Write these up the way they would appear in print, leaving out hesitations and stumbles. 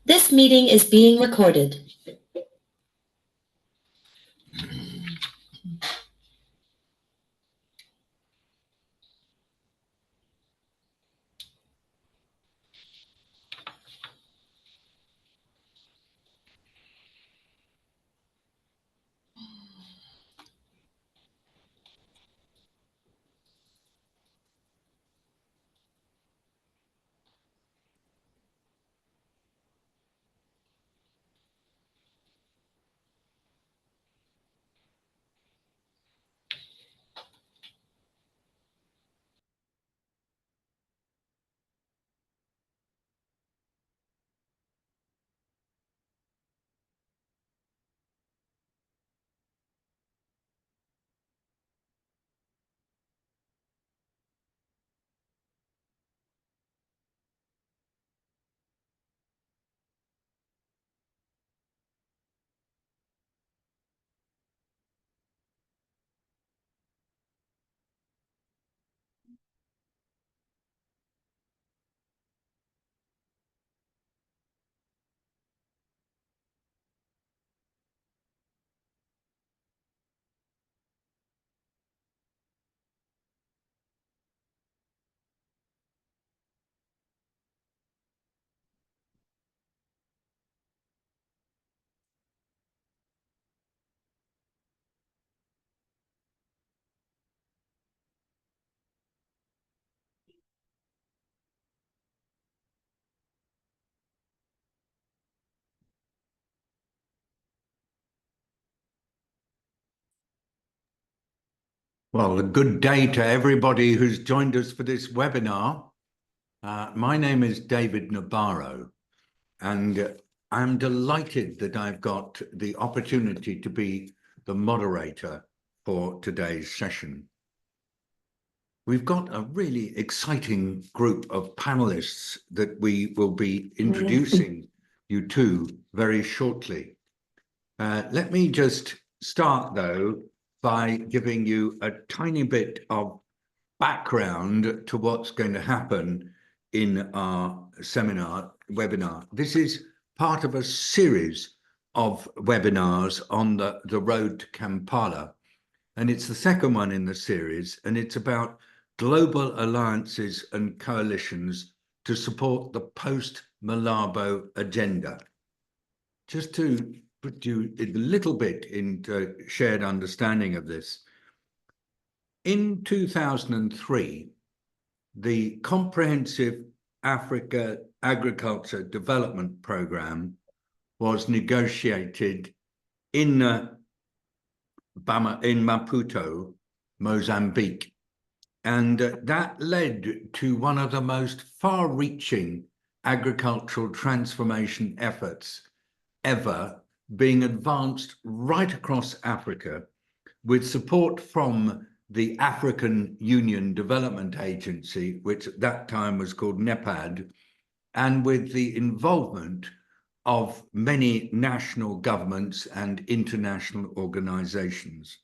This meeting is being recorded. Well, a good day to everybody who's joined us for this webinar. My name is David Nabarro, and I'm delighted that I've got the opportunity to be the moderator for today's session. We've got a really exciting group of panelists that we will be introducing you to very shortly. Let me just start, though, by giving you a tiny bit of background to what's going to happen in our webinar. This is part of a series of webinars on the road to Kampala, and it's the second one in the series, and it's about global alliances and coalitions to support the post-Malabo agenda. Just to put you a little bit into shared understanding of this, in 2003, the Comprehensive Africa Agriculture Development Programme was negotiated in Maputo, Mozambique, and that led to one of the most far-reaching agricultural transformation efforts ever being advanced right across Africa, with support from the African Union Development Agency, which at that time was called NEPAD, and with the involvement of many national governments and international organizations.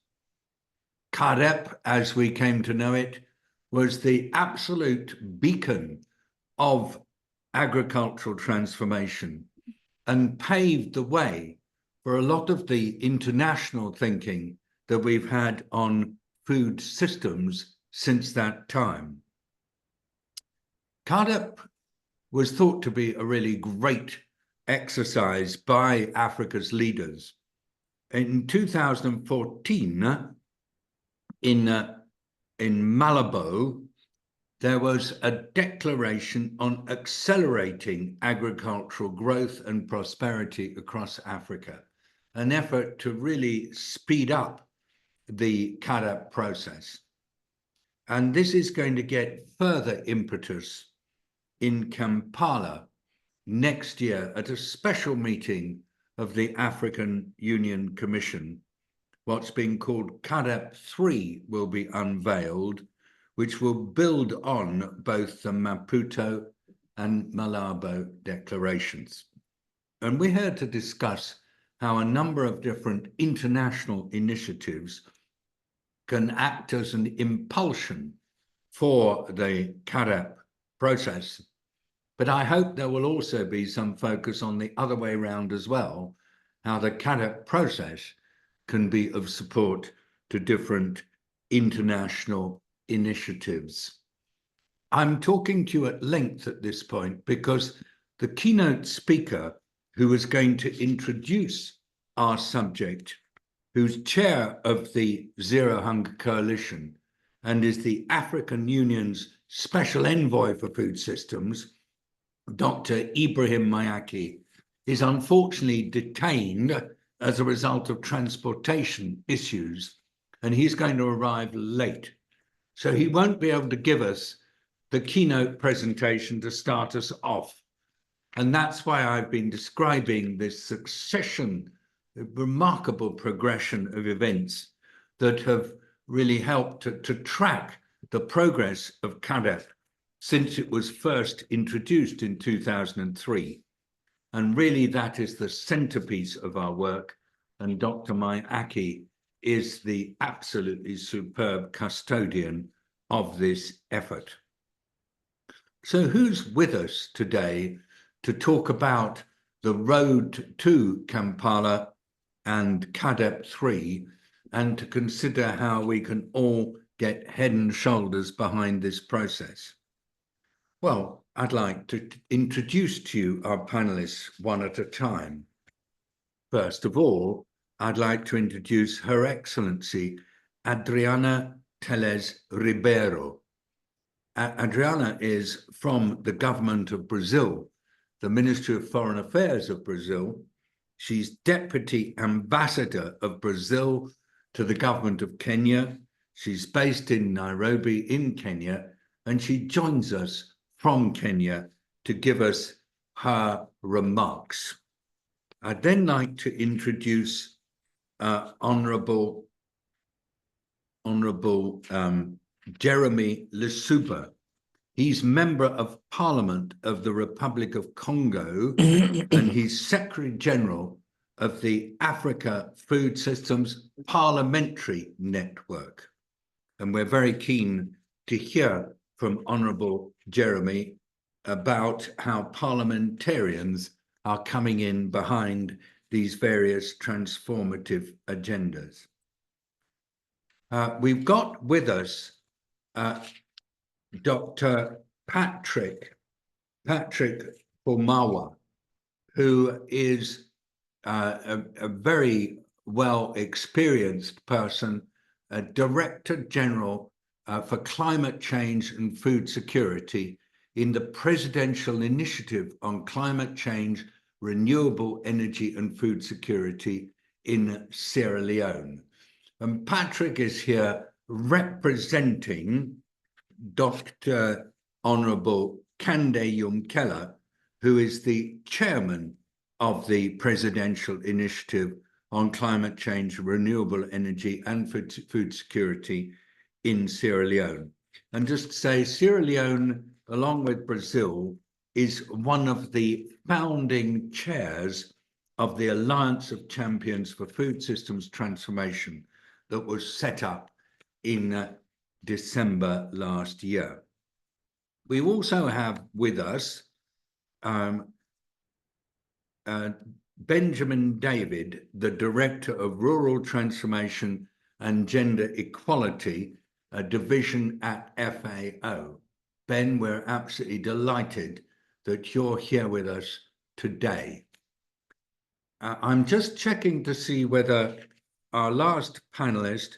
CAREP, as we came to know it, was the absolute beacon of agricultural transformation and paved the way for a lot of the international thinking that we've had on food systems since that time. CAREP was thought to be a really great exercise by Africa's leaders. In 2014, in Malabo, there was a declaration on accelerating agricultural growth and prosperity across Africa, an effort to really speed up the CAREP process. And this is going to get further impetus in Kampala next year at a special meeting of the African Union Commission. What's being called CAREP 3 will be unveiled, which will build on both the Maputo and Malabo declarations. And we're here to discuss how a number of different international initiatives can act as an impulsion for the CAREP process. But I hope there will also be some focus on the other way around as well, how the CAADP process can be of support to different international initiatives. I'm talking to you at length at this point because the keynote speaker who is going to introduce our subject, who's chair of the Zero Hunger Coalition and is the African Union's Special Envoy for Food Systems, Dr. Ibrahim Mayaki, is unfortunately detained as a result of transportation issues, and he's going to arrive late. So he won't be able to give us the keynote presentation to start us off. And that's why I've been describing this succession, remarkable progression of events that have really helped to track the progress of CAADP since it was first introduced in 2003. And really that is the centerpiece of our work. And Dr. Mayaki is the absolutely superb custodian of this effort. So who's with us today to talk about the road to Kampala and CAADP 3 and to consider how we can all get head and shoulders behind this process? Well, I'd like to introduce to you our panelists one at a time. First of all, I'd like to introduce Her Excellency Adriana Teles Ribeiro. Adriana is from the government of Brazil, the Ministry of Foreign Affairs of Brazil. She's Deputy Ambassador of Brazil to the government of Kenya. She's based in Nairobi in Kenya, and she joins us from Kenya to give us her remarks. I'd then like to introduce Honourable Jeremy Lesuba. He's Member of Parliament of the Republic of Congo, and he's Secretary General of the Africa Food Systems Parliamentary Network. And we're very keen to hear from Honourable Jeremy about how parliamentarians are coming in behind these various transformative agendas. We've got with us Dr. Patrick Pomawa, who is a very well experienced person, a Director General for Climate Change and Food Security in the Presidential Initiative on Climate Change, Renewable Energy and Food Security in Sierra Leone. And Patrick is here representing Dr. Honourable Kande Yumkela, who is the chairman of the Presidential Initiative on Climate Change, Renewable Energy and Food Security in Sierra Leone. And just to say, Sierra Leone, along with Brazil, is one of the founding chairs of the Alliance of Champions for Food Systems Transformation that was set up in December last year. We also have with us Benjamin David, the Director of Rural Transformation and Gender Equality, a division at FAO. Ben, we're absolutely delighted that you're here with us today. I'm just checking to see whether our last panelist,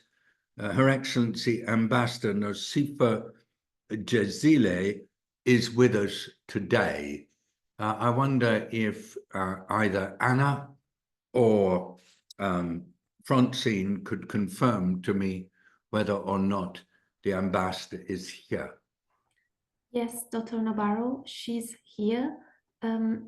Her Excellency Ambassador Nosifa Jazile, is with us today. I wonder if either Anna or Francine could confirm to me whether or not the ambassador is here. Yes, Dr. Navarro, she's here.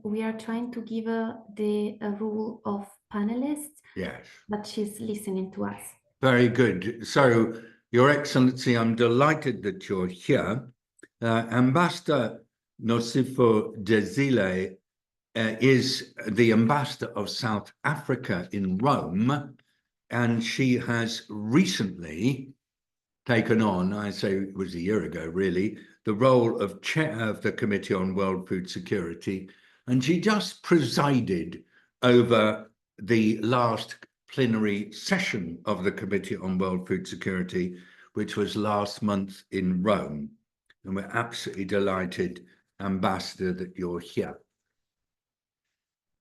We are trying to give her the rule of panelists, Yes. but she's listening to us. Very good. So, Your Excellency, I'm delighted that you're here. Ambassador Nosifo Jazile is the ambassador of South Africa in Rome, and she has recently taken on, I say it was a year ago really, the role of chair of the Committee on World Food Security, and she just presided over the last plenary session of the Committee on World Food Security, which was last month in Rome. And we're absolutely delighted, Ambassador, that you're here.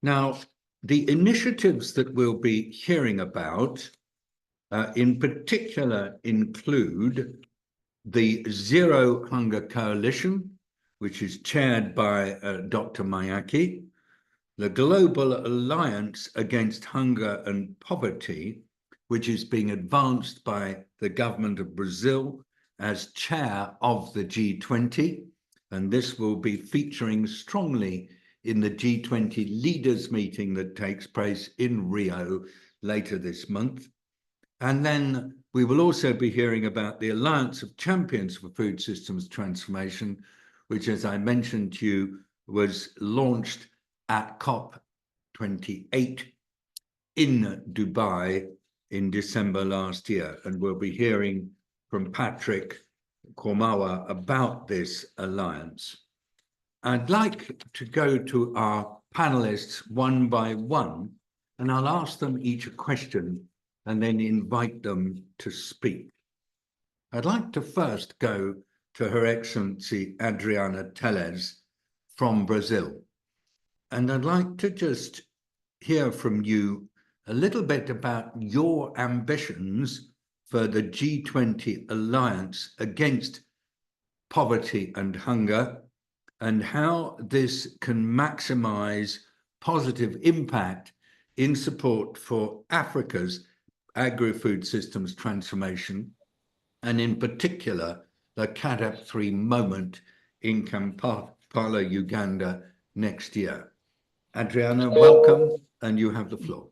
Now, the initiatives that we'll be hearing about in particular include the Zero Hunger Coalition, which is chaired by Dr. Mayaki, the Global Alliance Against Hunger and Poverty, which is being advanced by the government of Brazil as chair of the G20, and this will be featuring strongly in the G20 leaders meeting that takes place in Rio later this month. And then we will also be hearing about the Alliance of Champions for Food Systems Transformation, which, as I mentioned to you, was launched at COP28 in Dubai in December last year. And we'll be hearing from Patrick Kormawa about this alliance. I'd like to go to our panelists one by one, and I'll ask them each a question and then invite them to speak. I'd like to first go to Her Excellency Adriana Teles from Brazil. And I'd like to just hear from you a little bit about your ambitions for the G20 Alliance Against Poverty and Hunger, and how this can maximize positive impact in support for Africa's agri-food systems transformation, and in particular, the CAADP 3 moment in Kampala, Uganda next year. Adriana, welcome, and you have the floor.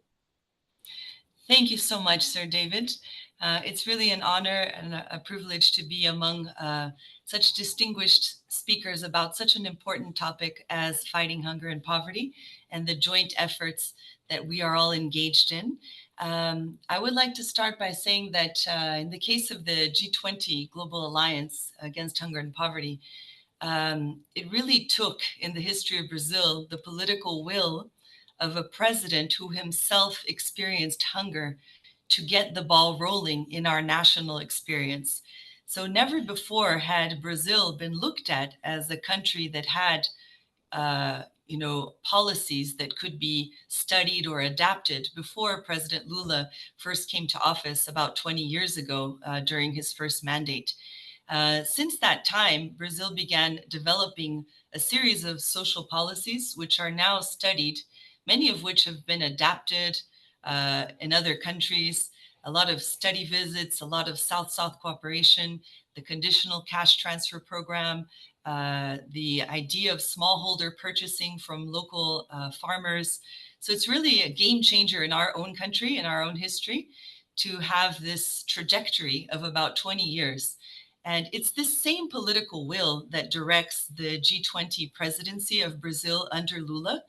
Thank you so much, Sir David. It's really an honor and a privilege to be among such distinguished speakers about such an important topic as fighting hunger and poverty and the joint efforts that we are all engaged in. I would like to start by saying that in the case of the G20 Global Alliance Against Hunger and Poverty, it really took in the history of Brazil the political will of a president who himself experienced hunger to get the ball rolling in our national experience. So never before had Brazil been looked at as a country that had policies that could be studied or adapted before President Lula first came to office about 20 years ago during his first mandate. Since that time, Brazil began developing a series of social policies which are now studied, many of which have been adapted in other countries, a lot of study visits, a lot of South-South cooperation, the conditional cash transfer program, the idea of smallholder purchasing from local farmers. So it's really a game changer in our own country, in our own history, to have this trajectory of about 20 years. And it's this same political will that directs the G20 presidency of Brazil under Lula,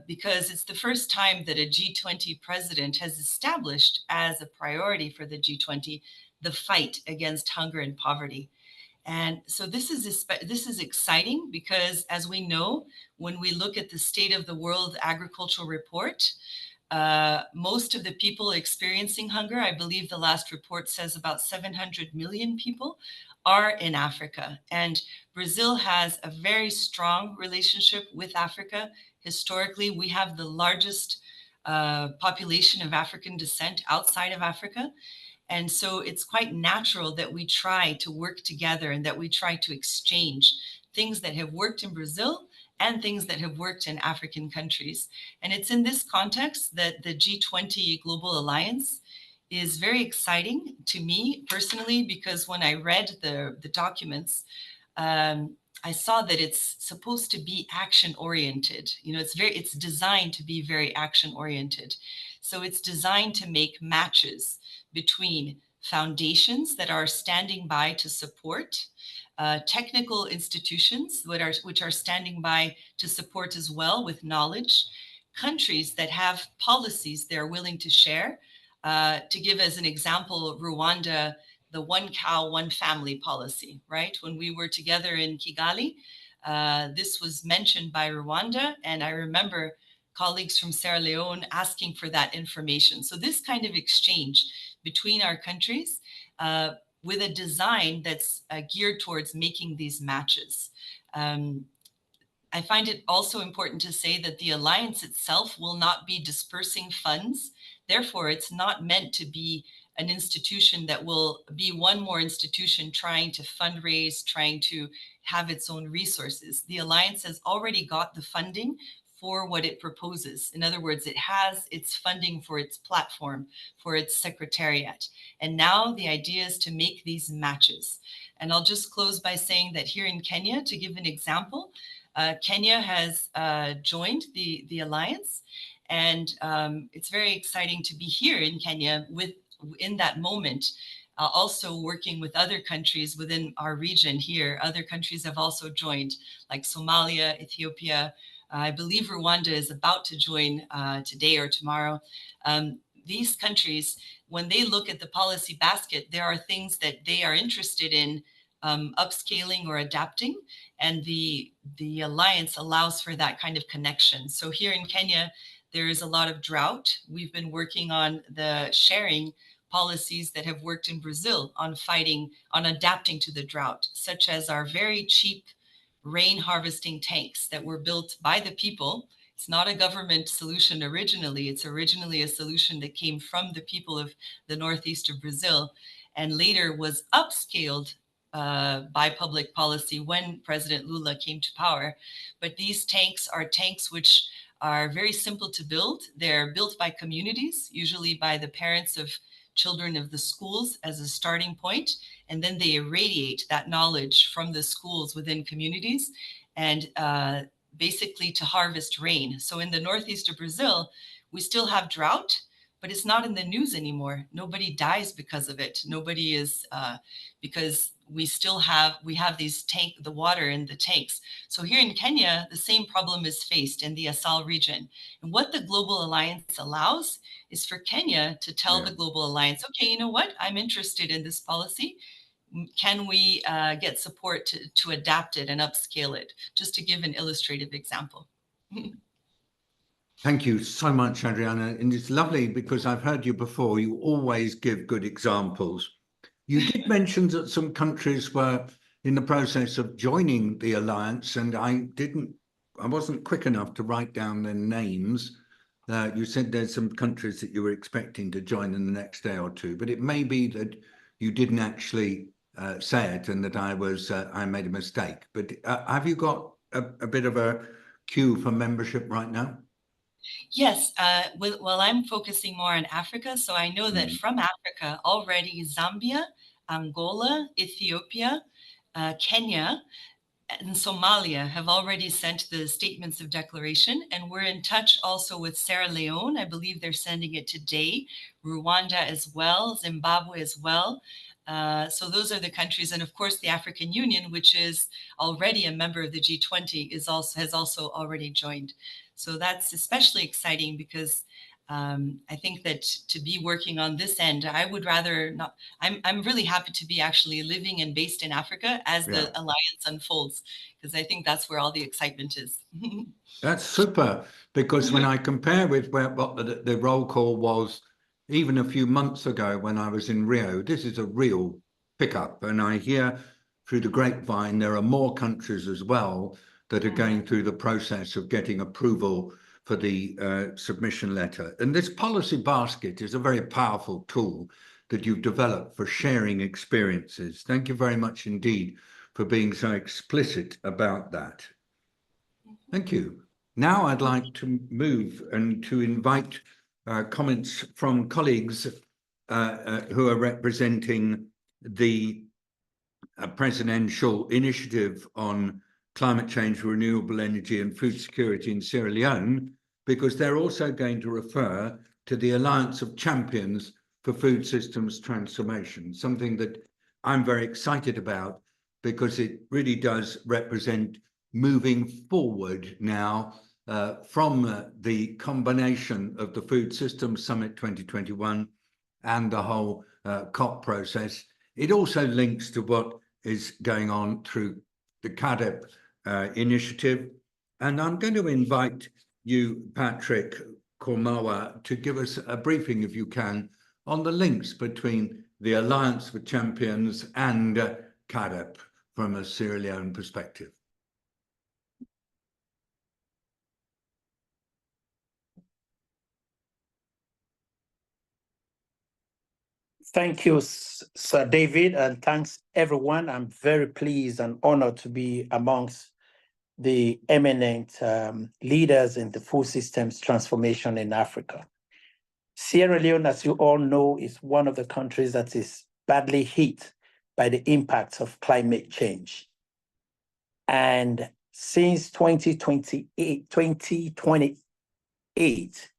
because it's the first time that a G20 president has established as a priority for the G20 the fight against hunger and poverty. And so this is exciting because, as we know, when we look at the State of the World Agricultural Report, most of the people experiencing hunger, I believe the last report says about 700 million people, are in Africa. And Brazil has a very strong relationship with Africa. Historically, we have the largest population of African descent outside of Africa. And so it's quite natural that we try to work together and that we try to exchange things that have worked in Brazil and things that have worked in African countries. And it's in this context that the G20 Global Alliance is very exciting to me personally, because when I read the documents, I saw that it's supposed to be action-oriented. You know, it's designed to be very action-oriented. So it's designed to make matches between foundations that are standing by to support, technical institutions which are standing by to support as well with knowledge, countries that have policies they're willing to share. To give as an example, Rwanda the one cow, one family policy, right? When we were together in Kigali, this was mentioned by Rwanda, and I remember colleagues from Sierra Leone asking for that information. So this kind of exchange between our countries with a design that's geared towards making these matches. I find it also important to say that the alliance itself will not be dispersing funds. Therefore, it's not meant to be an institution that will be one more institution trying to fundraise, trying to have its own resources. The alliance has already got the funding for what it proposes. In other words, it has its funding for its platform, for its secretariat. And now the idea is to make these matches. And I'll just close by saying that here in Kenya, to give an example, Kenya has joined the alliance, and it's very exciting to be here in Kenya in that moment, also working with other countries within our region here. Other countries have also joined, like Somalia, Ethiopia. I believe Rwanda is about to join today or tomorrow. These countries, when they look at the policy basket, there are things that they are interested in upscaling or adapting, and the alliance allows for that kind of connection. So here in Kenya, there is a lot of drought. We've been working on the sharing policies that have worked in Brazil on adapting to the drought, such as our very cheap rain harvesting tanks that were built by the people. It's not a government solution originally. It's originally a solution that came from the people of the northeast of Brazil, and later was upscaled by public policy when President Lula came to power. But these tanks are tanks which are very simple to build. They're built by communities, usually by the parents of children of the schools as a starting point, and then they irradiate that knowledge from the schools within communities and basically to harvest rain. So in the northeast of Brazil, we still have drought, but it's not in the news anymore. Nobody dies because of it. Nobody is, because we have the water in the tanks. So here in Kenya, the same problem is faced in the Asal region. And what the Global Alliance allows is for Kenya to tell the Global Alliance, okay, you know what? I'm interested in this policy. Can we get support to adapt it and upscale it? Just to give an illustrative example. Thank you so much, Adriana. And it's lovely because I've heard you before. You always give good examples. You did mention that some countries were in the process of joining the alliance, and I wasn't quick enough to write down their names. You said there's some countries that you were expecting to join in the next day or two, but it may be that you didn't actually say it and that I made a mistake. But have you got a bit of a queue for membership right now? Yes, well, I'm focusing more on Africa. So I know that from Africa already, Zambia, Angola, Ethiopia, Kenya, and Somalia have already sent the statements of declaration. And we're in touch also with Sierra Leone. I believe they're sending it today, Rwanda as well, Zimbabwe as well. So those are the countries. And of course, the African Union, which is already a member of the G20, has also already joined. So that's especially exciting because I think that to be working on this end, I would rather not. I'm really happy to be actually living and based in Africa as the alliance unfolds, because I think that's where all the excitement is. That's super, because when I compare with what the roll call was even a few months ago when I was in Rio, this is a real pickup. And I hear through the grapevine there are more countries as well that are going through the process of getting approval for the submission letter. And this policy basket is a very powerful tool that you've developed for sharing experiences. Thank you very much indeed for being so explicit about that. Thank you. Now I'd like to move and to invite comments from colleagues who are representing the presidential initiative on climate change, renewable energy and food security in Sierra Leone, because they're also going to refer to the Alliance of Champions for Food Systems Transformation, something that I'm very excited about because it really does represent moving forward now from the combination of the Food Systems Summit 2021 and the whole COP process It also links to what is going on through the CADEP initiative. And I'm going to invite you, Patrick Kormawa, to give us a briefing, if you can, on the links between the Alliance for Champions and CADEP from a Sierra Leone perspective. Thank you, Sir David, and thanks everyone. I'm very pleased and honored to be amongst the eminent leaders in the food systems transformation in Africa. Sierra Leone, as you all know, is one of the countries that is badly hit by the impacts of climate change. And since 2028,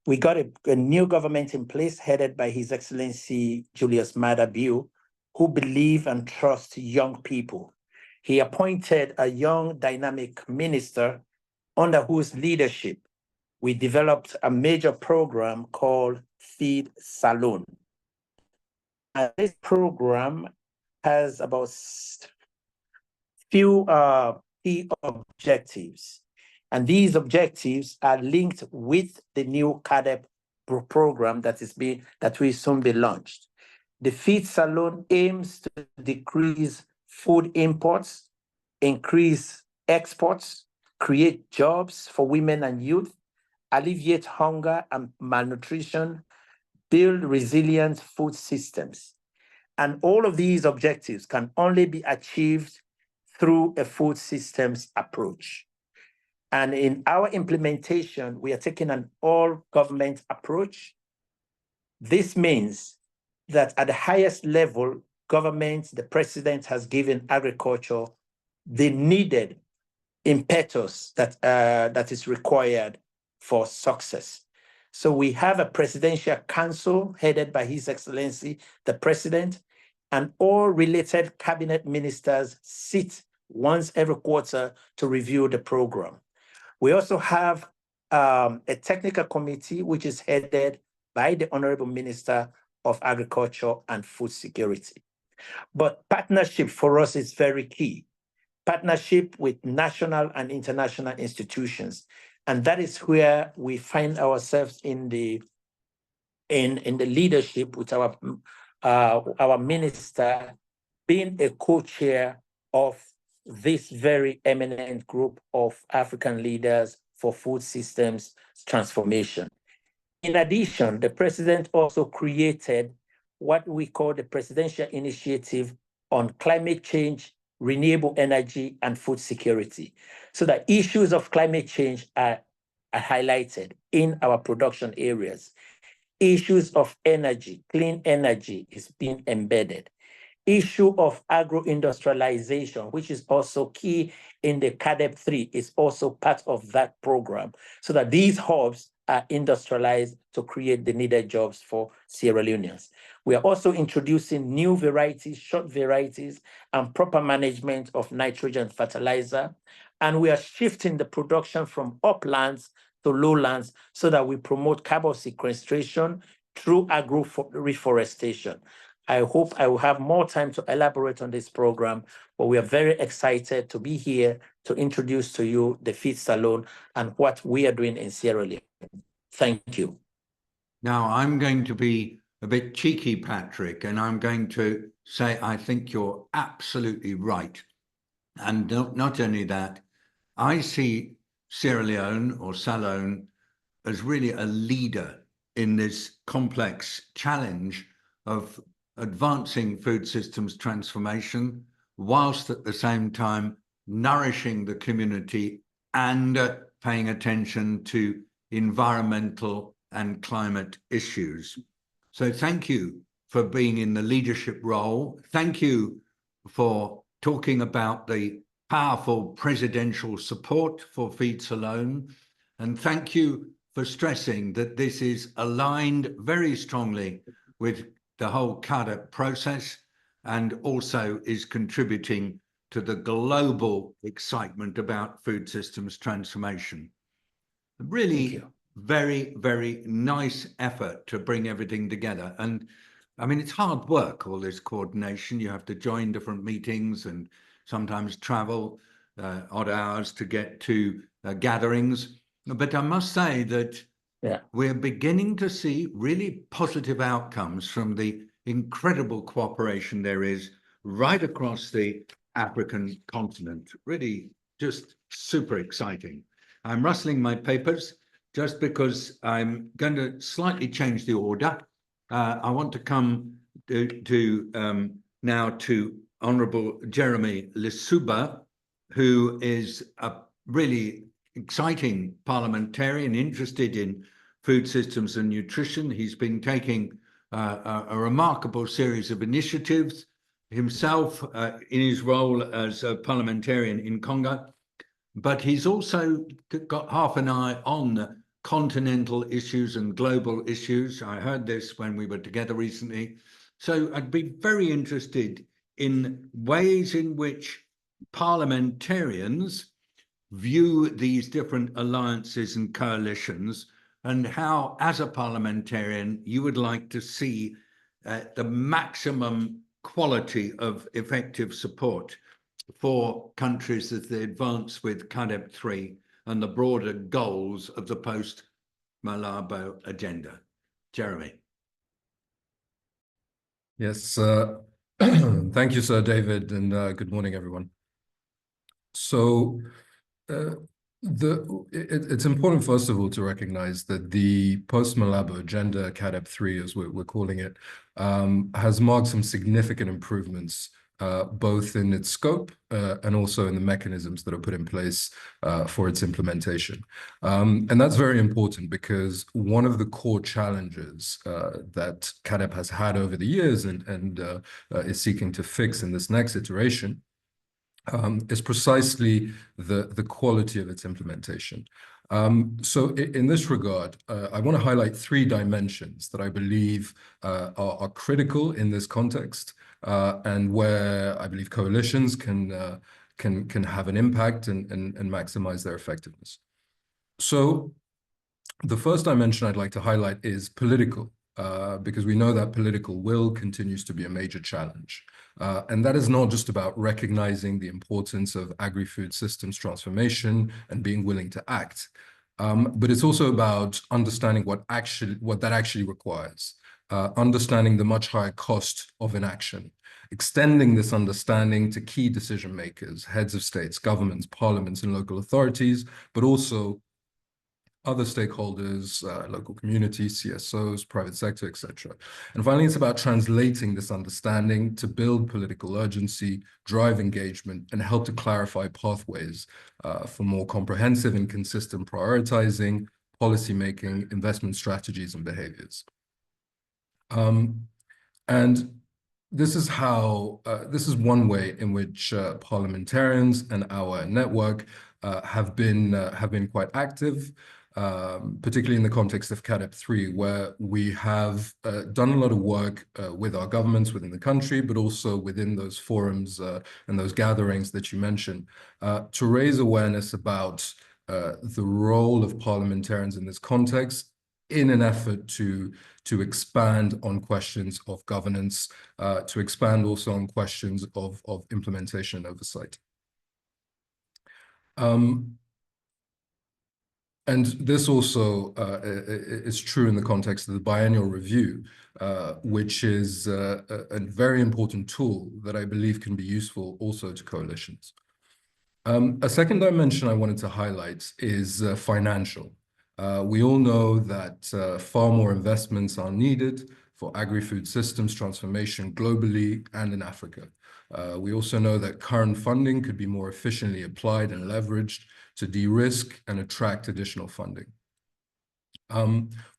we got a new government in place headed by His Excellency Julius Maada Bio, who believe and trust young people. He appointed a young, dynamic minister under whose leadership we developed a major program called Feed Saloon. And this program has about few key objectives. And these objectives are linked with the new CADEP program that will soon be launched. The Feed Saloon aims to decrease food imports, increase exports, create jobs for women and youth, alleviate hunger and malnutrition, build resilient food systems. And all of these objectives can only be achieved through a food systems approach. And in our implementation, we are taking an all-government approach. This means that at the highest level, government, the president has given agriculture the needed impetus that is required for success. So we have a presidential council headed by His Excellency, the President, and all related cabinet ministers sit once every quarter to review the program. We also have a technical committee, which is headed by the Honorable Minister of Agriculture and Food Security. But partnership for us is very key. Partnership with national and international institutions. And that is where we find ourselves in the leadership with our minister being a co-chair of this very eminent group of African leaders for food systems transformation. In addition, the president also created what we call the Presidential Initiative on Climate Change, Renewable Energy, and Food Security. So that issues of climate change are highlighted in our production areas. Issues of energy, clean energy is being embedded. Issue of agro-industrialization, which is also key in the CADEP 3, is also part of that program, so that these hubs are industrialized to create the needed jobs for Sierra Leoneans. We are also introducing new varieties, short varieties, and proper management of nitrogen fertilizer. And we are shifting the production from uplands to lowlands so that we promote carbon sequestration through agro-reforestation. I hope I will have more time to elaborate on this program, but we are very excited to be here to introduce to you the Feed Saloon and what we are doing in Sierra Leone. Thank you. Now, I'm going to be a bit cheeky, Patrick, and I'm going to say I think you're absolutely right. And not only that, I see Sierra Leone or Salone as really a leader in this complex challenge of advancing food systems transformation, whilst at the same time nourishing the community and paying attention to environmental and climate issues. So thank you for being in the leadership role. Thank you for talking about the powerful presidential support for Feed Saloon. And thank you for stressing that this is aligned very strongly with the whole CADEP process and also is contributing to the global excitement about food systems transformation. Really very, very nice effort to bring everything together. And I mean, it's hard work, all this coordination. You have to join different meetings and sometimes travel odd hours to get to gatherings. But I must say that we're beginning to see really positive outcomes from the incredible cooperation there is right across the African continent. Really just super exciting. I'm rustling my papers just because I'm going to slightly change the order. I want to come now to Honourable Jeremy Lisuba, who is a really exciting parliamentarian interested in food systems and nutrition. He's been taking a remarkable series of initiatives himself in his role as a parliamentarian in Congo, but he's also got half an eye on continental issues and global issues. I heard this when we were together recently. So I'd be very interested in ways in which parliamentarians view these different alliances and coalitions, and how, as a parliamentarian, you would like to see the maximum quality of effective support for countries as they advance with CAADP 3 and the broader goals of the Post-Malabo agenda. Jeremy. Yes, thank you, Sir David, and good morning, everyone. So it's important, first of all, to recognize that the Post-Malabo agenda, CAADP 3, as we're calling it, has marked some significant improvements both in its scope and also in the mechanisms that are put in place for its implementation. And that's very important because one of the core challenges that CAADP has had over the years and is seeking to fix in this next iteration is precisely the quality of its implementation. So in this regard, I want to highlight 3 dimensions that I believe are critical in this context, and where I believe coalitions can have an impact and maximize their effectiveness. So the first dimension I'd like to highlight is political, because we know that political will continues to be a major challenge. And that is not just about recognizing the importance of agri-food systems transformation and being willing to act, but it's also about understanding what that actually requires, understanding the much higher cost of inaction, extending this understanding to key decision makers, heads of states, governments, parliaments, and local authorities, but also other stakeholders, local communities, CSOs, private sector, etc. And finally, it's about translating this understanding to build political urgency, drive engagement, and help to clarify pathways for more comprehensive and consistent prioritizing, policymaking, investment strategies, and behaviors. And this is how, this is one way in which parliamentarians and our network have been quite active, particularly in the context of CAADP 3, where we have done a lot of work with our governments within the country, but also within those forums and those gatherings that you mentioned, to raise awareness about the role of parliamentarians in this context, in an effort to expand on questions of governance, to expand also on questions of implementation and oversight. And this also is true in the context of the biennial review, which is a very important tool that I believe can be useful also to coalitions. A second dimension I wanted to highlight is financial. We all know that far more investments are needed for agri-food systems transformation globally and in Africa. We also know that current funding could be more efficiently applied and leveraged to de-risk and attract additional funding.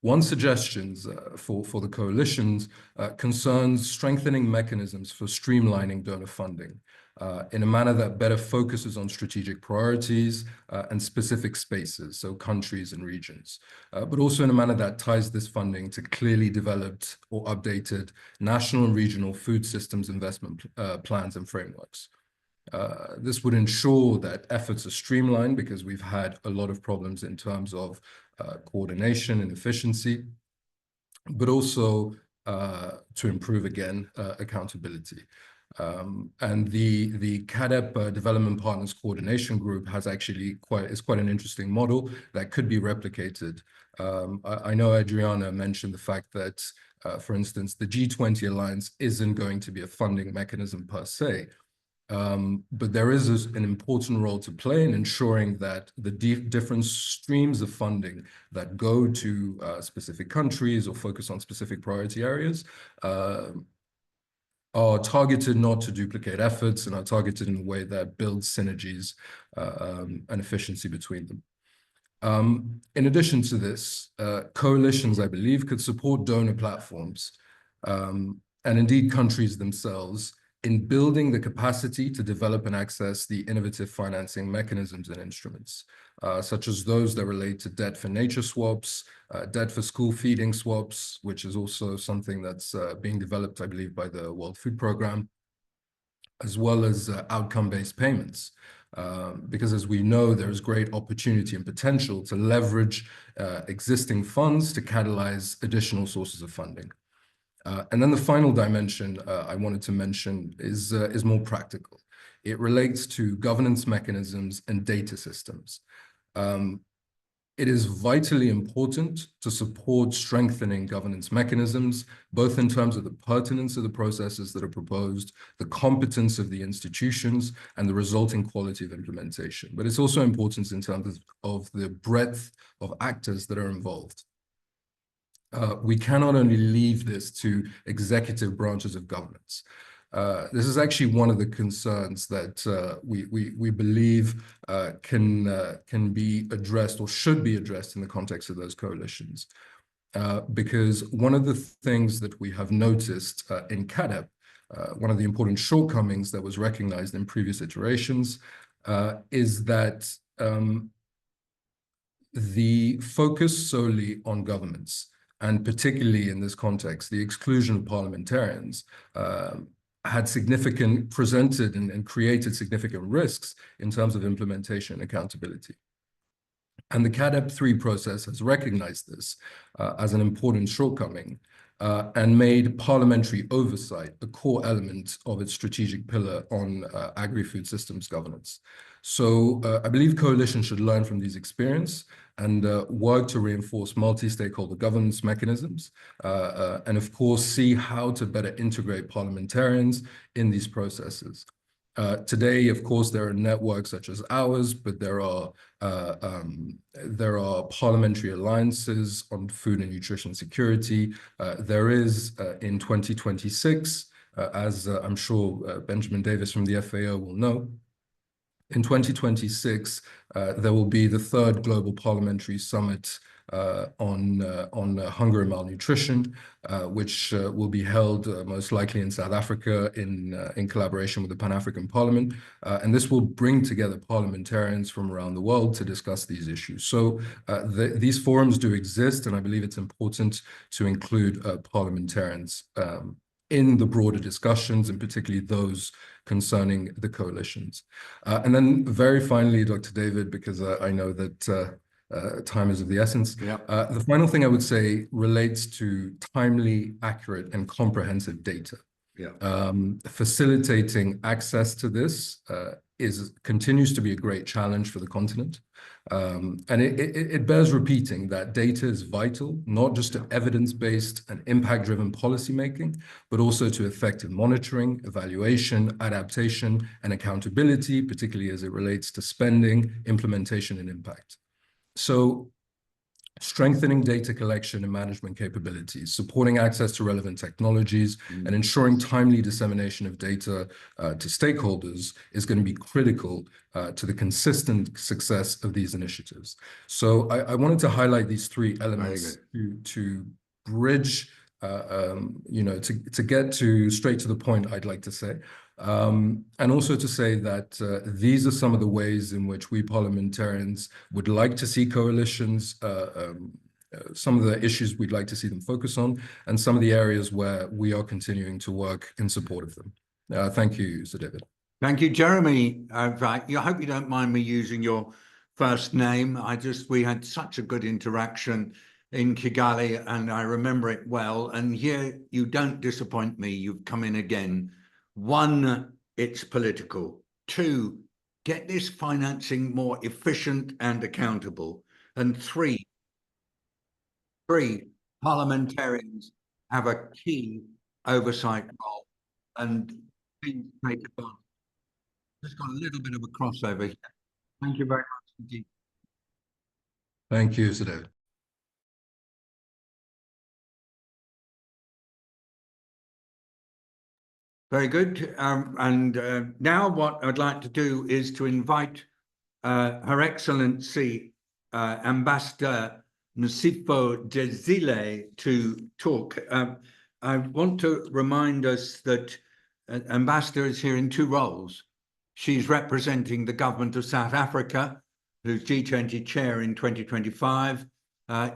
One suggestion for the coalitions concerns strengthening mechanisms for streamlining donor funding in a manner that better focuses on strategic priorities and specific spaces, so countries and regions, but also in a manner that ties this funding to clearly developed or updated national and regional food systems investment plans and frameworks. This would ensure that efforts are streamlined, because we've had a lot of problems in terms of coordination and efficiency, but also to improve, again, accountability. And the CADEP Development Partners Coordination Group is quite an interesting model that could be replicated. I know Adriana mentioned the fact that, for instance, the G20 Alliance isn't going to be a funding mechanism per se, but there is an important role to play in ensuring that the different streams of funding that go to specific countries or focus on specific priority areas are targeted not to duplicate efforts and are targeted in a way that builds synergies and efficiency between them. In addition to this, coalitions, I believe, could support donor platforms and indeed countries themselves in building the capacity to develop and access the innovative financing mechanisms and instruments, such as those that relate to debt for nature swaps, debt for school feeding swaps, which is also something that's being developed, I believe, by the World Food Programme, as well as outcome-based payments. Because as we know, there's great opportunity and potential to leverage existing funds to catalyze additional sources of funding. And then the final dimension I wanted to mention is more practical. It relates to governance mechanisms and data systems. It is vitally important to support strengthening governance mechanisms, both in terms of the pertinence of the processes that are proposed, the competence of the institutions, and the resulting quality of implementation. But it's also important in terms of the breadth of actors that are involved. We cannot only leave this to executive branches of governance. This is actually one of the concerns that we believe can be addressed or should be addressed in the context of those coalitions. Because one of the things that we have noticed in CADEP, one of the important shortcomings that was recognized in previous iterations, is that the focus solely on governments, and particularly in this context, the exclusion of parliamentarians, had presented and created significant risks in terms of implementation and accountability. And the CADEP 3 process has recognized this as an important shortcoming and made parliamentary oversight a core element of its strategic pillar on agri-food systems governance. So I believe coalitions should learn from these experiences and work to reinforce multi-stakeholder governance mechanisms, and of course, see how to better integrate parliamentarians in these processes. Today, of course, there are networks such as ours, but there are parliamentary alliances on food and nutrition security. There is in 2026, as I'm sure Benjamin Davis from the FAO will know, in 2026, there will be the 3rd Global Parliamentary Summit on hunger and malnutrition, which will be held most likely in South Africa in collaboration with the Pan-African Parliament. And this will bring together parliamentarians from around the world to discuss these issues. So these forums do exist, and I believe it's important to include parliamentarians in the broader discussions, and particularly those concerning the coalitions. And then very finally, Dr. David, because I know that time is of the essence. Yeah. The final thing I would say relates to timely, accurate, and comprehensive data. Yeah. Facilitating access to this continues to be a great challenge for the continent. And it bears repeating that data is vital, not just to evidence-based and impact-driven policymaking, but also to effective monitoring, evaluation, adaptation, and accountability, particularly as it relates to spending, implementation, and impact. So strengthening data collection and management capabilities, supporting access to relevant technologies, and ensuring timely dissemination of data to stakeholders is going to be critical to the consistent success of these initiatives. So I wanted to highlight these 3 elements to bridge, to get straight to the point, I'd like to say. And also to say that these are some of the ways in which we parliamentarians would like to see coalitions, some of the issues we'd like to see them focus on, and some of the areas where we are continuing to work in support of them. Thank you, Sir David. Thank you, Jeremy. I hope you don't mind me using your first name. We had such a good interaction in Kigali, and I remember it well. And here you don't disappoint me. You've come in again. One, it's political. Two, get this financing more efficient and accountable. And three, parliamentarians have a key oversight role, and please take advantage. Just got a little bit of a crossover here. Thank you very much indeed. Thank you, Sadeh. Very good. Now what I'd like to do is to invite Her Excellency Ambassador Nsifo Jezile to talk. I want to remind us that Ambassador is here in two roles. She's representing the government of South Africa, who's G20 chair in 2025,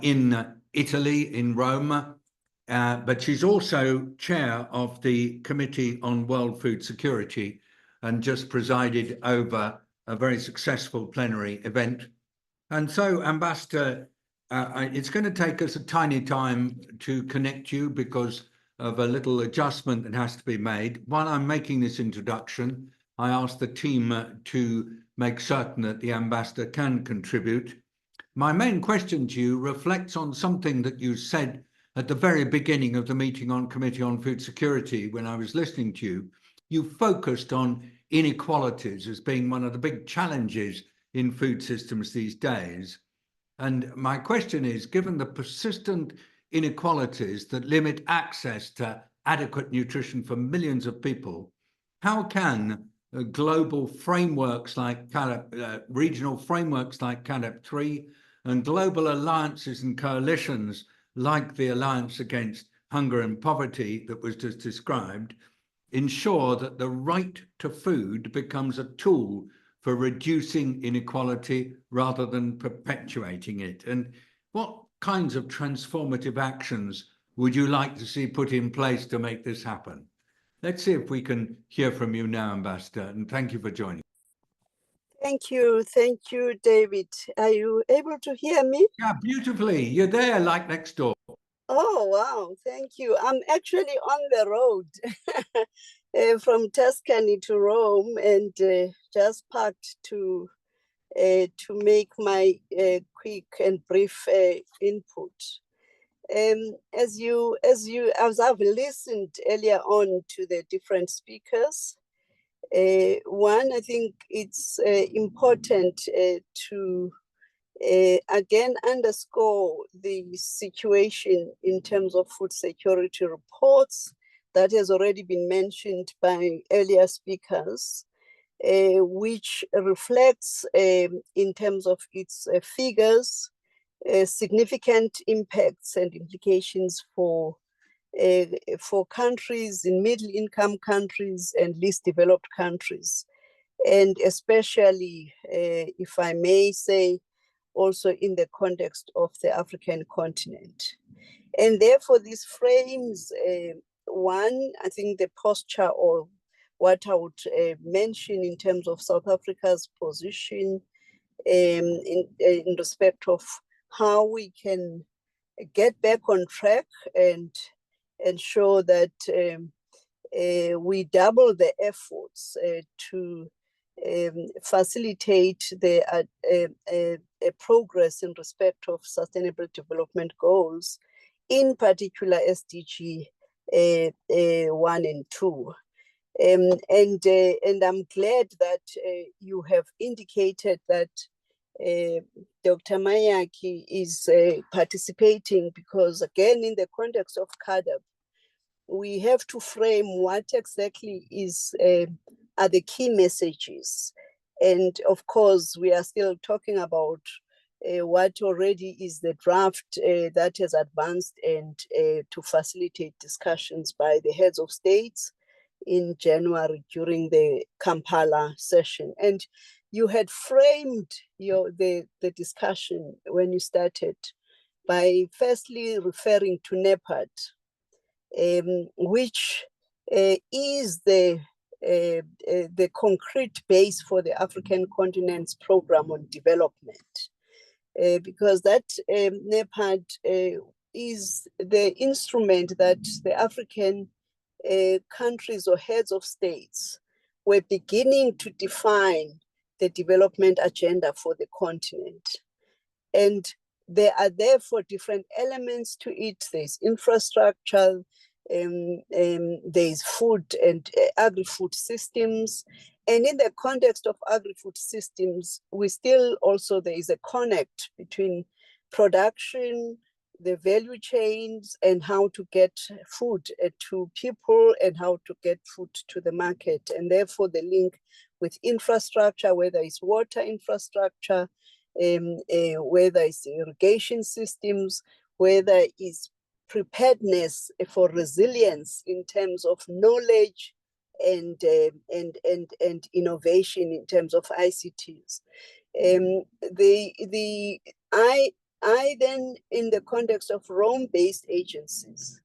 in Italy, in Rome, but she's also chair of the Committee on World Food Security and just presided over a very successful plenary event. And so, Ambassador, it's going to take us a tiny time to connect you because of a little adjustment that has to be made. While I'm making this introduction, I asked the team to make certain that the ambassador can contribute. My main question to you reflects on something that you said at the very beginning of the meeting on Committee on Food Security. When I was listening to you, you focused on inequalities as being one of the big challenges in food systems these days. And my question is, given the persistent inequalities that limit access to adequate nutrition for millions of people, how can global frameworks like regional frameworks like CAADP 3 and global alliances and coalitions like the Alliance Against Hunger and Poverty that was just described ensure that the right to food becomes a tool for reducing inequality rather than perpetuating it? And what kinds of transformative actions would you like to see put in place to make this happen? Let's see if we can hear from you now, Ambassador, and thank you for joining. Thank you, David. Are you able to hear me? Yeah, beautifully. You're there, like next door. Oh, wow, thank you. I'm actually on the road from Tuscany to Rome, and just parked to make my quick and brief input. As I've listened earlier on to the different speakers, one, I think it's important to again underscore the situation in terms of food security reports that has already been mentioned by earlier speakers, which reflects in terms of its figures significant impacts and implications for countries in middle-income countries and least developed countries, and especially, if I may say, also in the context of the African continent. And therefore, this frames one, I think, the posture, or what I would mention in terms of South Africa's position in respect of how we can get back on track and ensure that we double the efforts to facilitate the progress in respect of Sustainable Development Goals, in particular SDG 1 and 2. And I'm glad that you have indicated that Dr. Mayaki is participating, because again, in the context of CAADP, we have to frame what exactly are the key messages. And of course, we are still talking about what already is the draft that has advanced, and to facilitate discussions by the heads of states in January during the Kampala session. And you had framed the discussion when you started by firstly referring to NEPAD, which is the the concrete base for the African continent's program on development, because that NEPAD is the instrument that the African countries or heads of states were beginning to define the development agenda for the continent. And there are therefore different elements to it. There's infrastructure, there's food and agri-food systems. And in the context of agri-food systems, there is a connect between production, the value chains, and how to get food to people and how to get food to the market. And therefore the link with infrastructure, whether it's water infrastructure, whether it's irrigation systems, whether it's preparedness for resilience in terms of knowledge and innovation in terms of ICTs. I then, in the context of Rome-based agencies,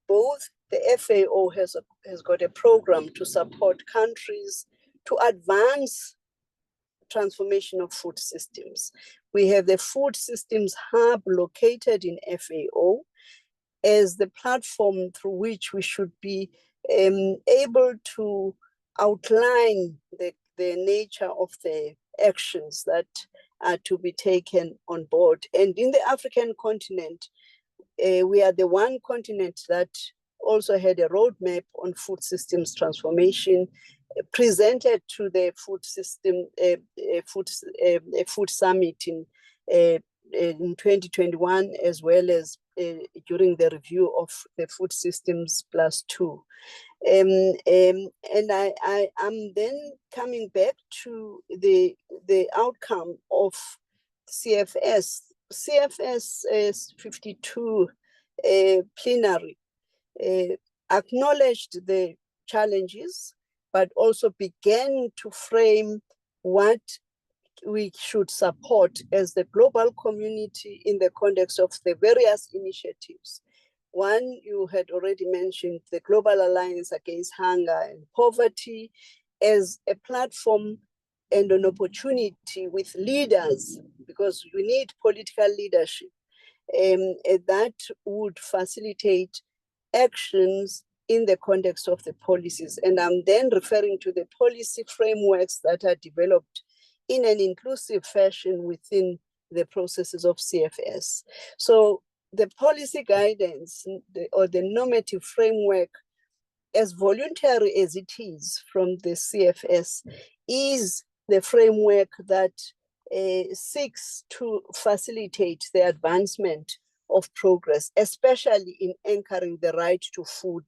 both the FAO has got a program to support countries to advance transformation of food systems. We have the Food Systems Hub located in FAO as the platform through which we should be able to outline the nature of the actions that are to be taken on board. And in the African continent, we are the one continent that also had a roadmap on food systems transformation presented to the food summit in 2021, as well as during the review of the Food Systems +2. And I'm then coming back to the outcome of CFS. CFS 52 plenary acknowledged the challenges, but also began to frame what we should support as the global community in the context of the various initiatives. One, you had already mentioned the Global Alliance Against Hunger and Poverty as a platform and an opportunity with leaders, because we need political leadership that would facilitate actions in the context of the policies. And I'm then referring to the policy frameworks that are developed in an inclusive fashion within the processes of CFS. So the policy guidance or the normative framework, as voluntary as it is from the CFS, is the framework that seeks to facilitate the advancement of progress, especially in anchoring the right to food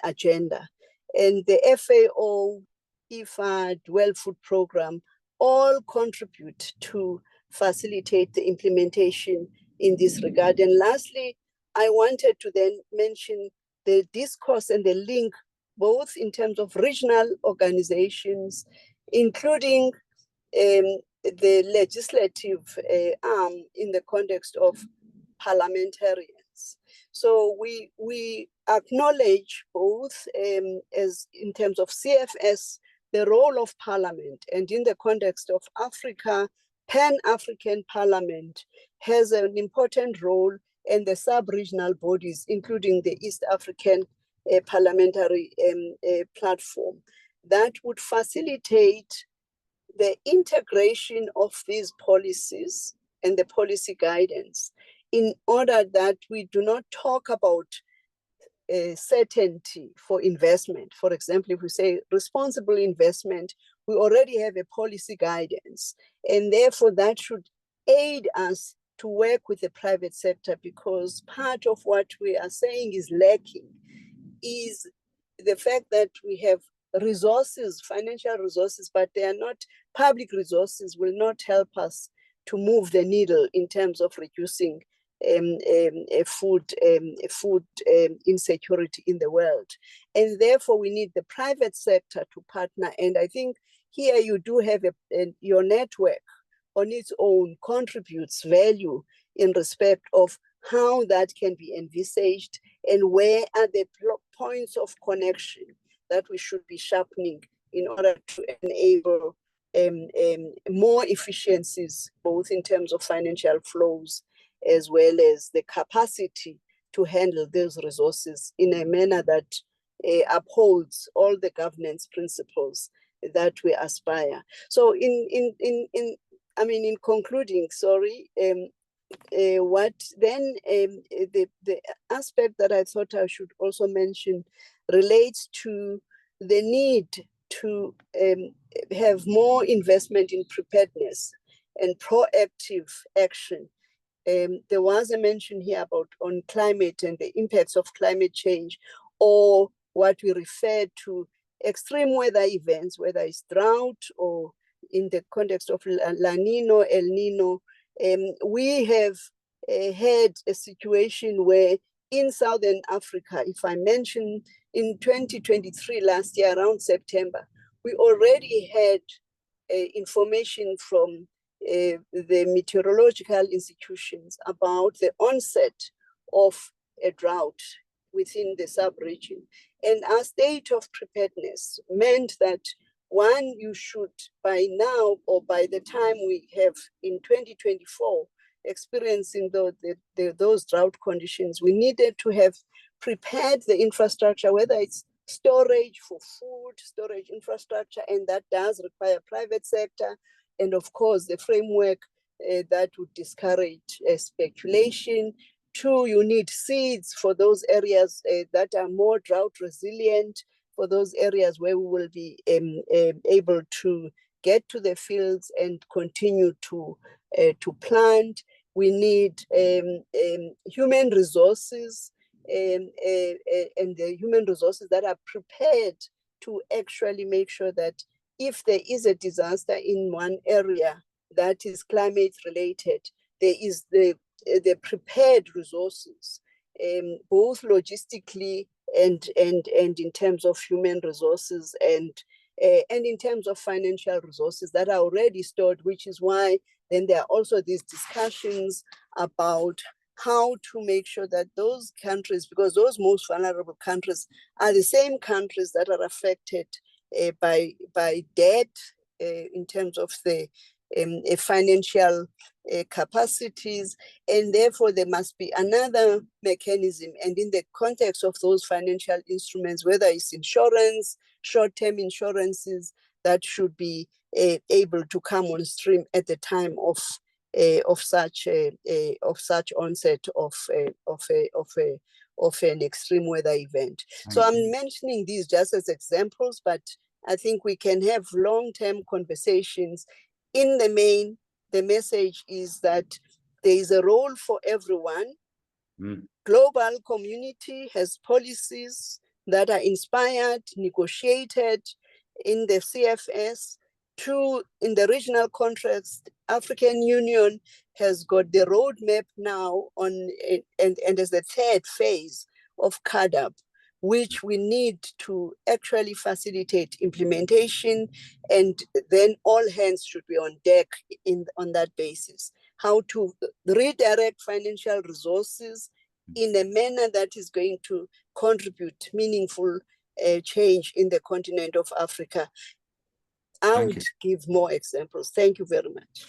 agenda. And the FAO, IFAD, World Food Program, all contribute to facilitate the implementation in this regard. And lastly, I wanted to then mention the discourse and the link, both in terms of regional organizations, including the legislative arm in the context of parliamentarians. So we acknowledge both as in terms of CFS, the role of parliament, and in the context of Africa, Pan-African Parliament has an important role, and the sub-regional bodies, including the East African Parliamentary Platform, that would facilitate the integration of these policies and the policy guidance in order that we do not talk about certainty for investment. For example, if we say responsible investment, we already have a policy guidance, and therefore that should aid us to work with the private sector, because part of what we are saying is lacking is the fact that we have resources, financial resources, but they are not public resources, will not help us to move the needle in terms of reducing food insecurity in the world. And therefore we need the private sector to partner. And I think here you do have your network on its own contributes value in respect of how that can be envisaged and where are the points of connection that we should be sharpening in order to enable more efficiencies, both in terms of financial flows as well as the capacity to handle those resources in a manner that upholds all the governance principles that we aspire. So in concluding, what then the aspect that I thought I should also mention relates to the need to have more investment in preparedness and proactive action. There was a mention here about on climate and the impacts of climate change, or what we refer to extreme weather events, whether it's drought or in the context of La Nina, El Nino. We have had a situation where in Southern Africa, if I mention in 2023, last year around September, we already had information from the meteorological institutions about the onset of a drought within the sub-region. And our state of preparedness meant that one, you should by now, or by the time we have in 2024, experiencing those drought conditions, we needed to have prepared the infrastructure, whether it's storage for food, storage infrastructure, and that does require private sector, and of course the framework that would discourage speculation. Two, you need seeds for those areas that are more drought resilient, for those areas where we will be able to get to the fields and continue to plant. We need human resources and the human resources that are prepared to actually make sure that if there is a disaster in one area that is climate related, there is the prepared resources, both logistically and in terms of human resources and in terms of financial resources that are already stored, which is why then there are also these discussions about how to make sure that those countries, because those most vulnerable countries are the same countries that are affected by debt in terms of the financial capacities, and therefore there must be another mechanism. And in the context of those financial instruments, whether it's insurance, short-term insurances, that should be able to come on stream at the time of such onset of an extreme weather event. So I'm mentioning these just as examples, but I think we can have long-term conversations. In the main, the message is that there is a role for everyone. Global community has policies that are inspired, negotiated in the CFS. Two, in the regional context, African Union has got the roadmap now on, and as the third phase of CAADP, which we need to actually facilitate implementation, and then all hands should be on deck on that basis. How to redirect financial resources in a manner that is going to contribute meaningful change in the continent of Africa. I would give more examples. Thank you very much.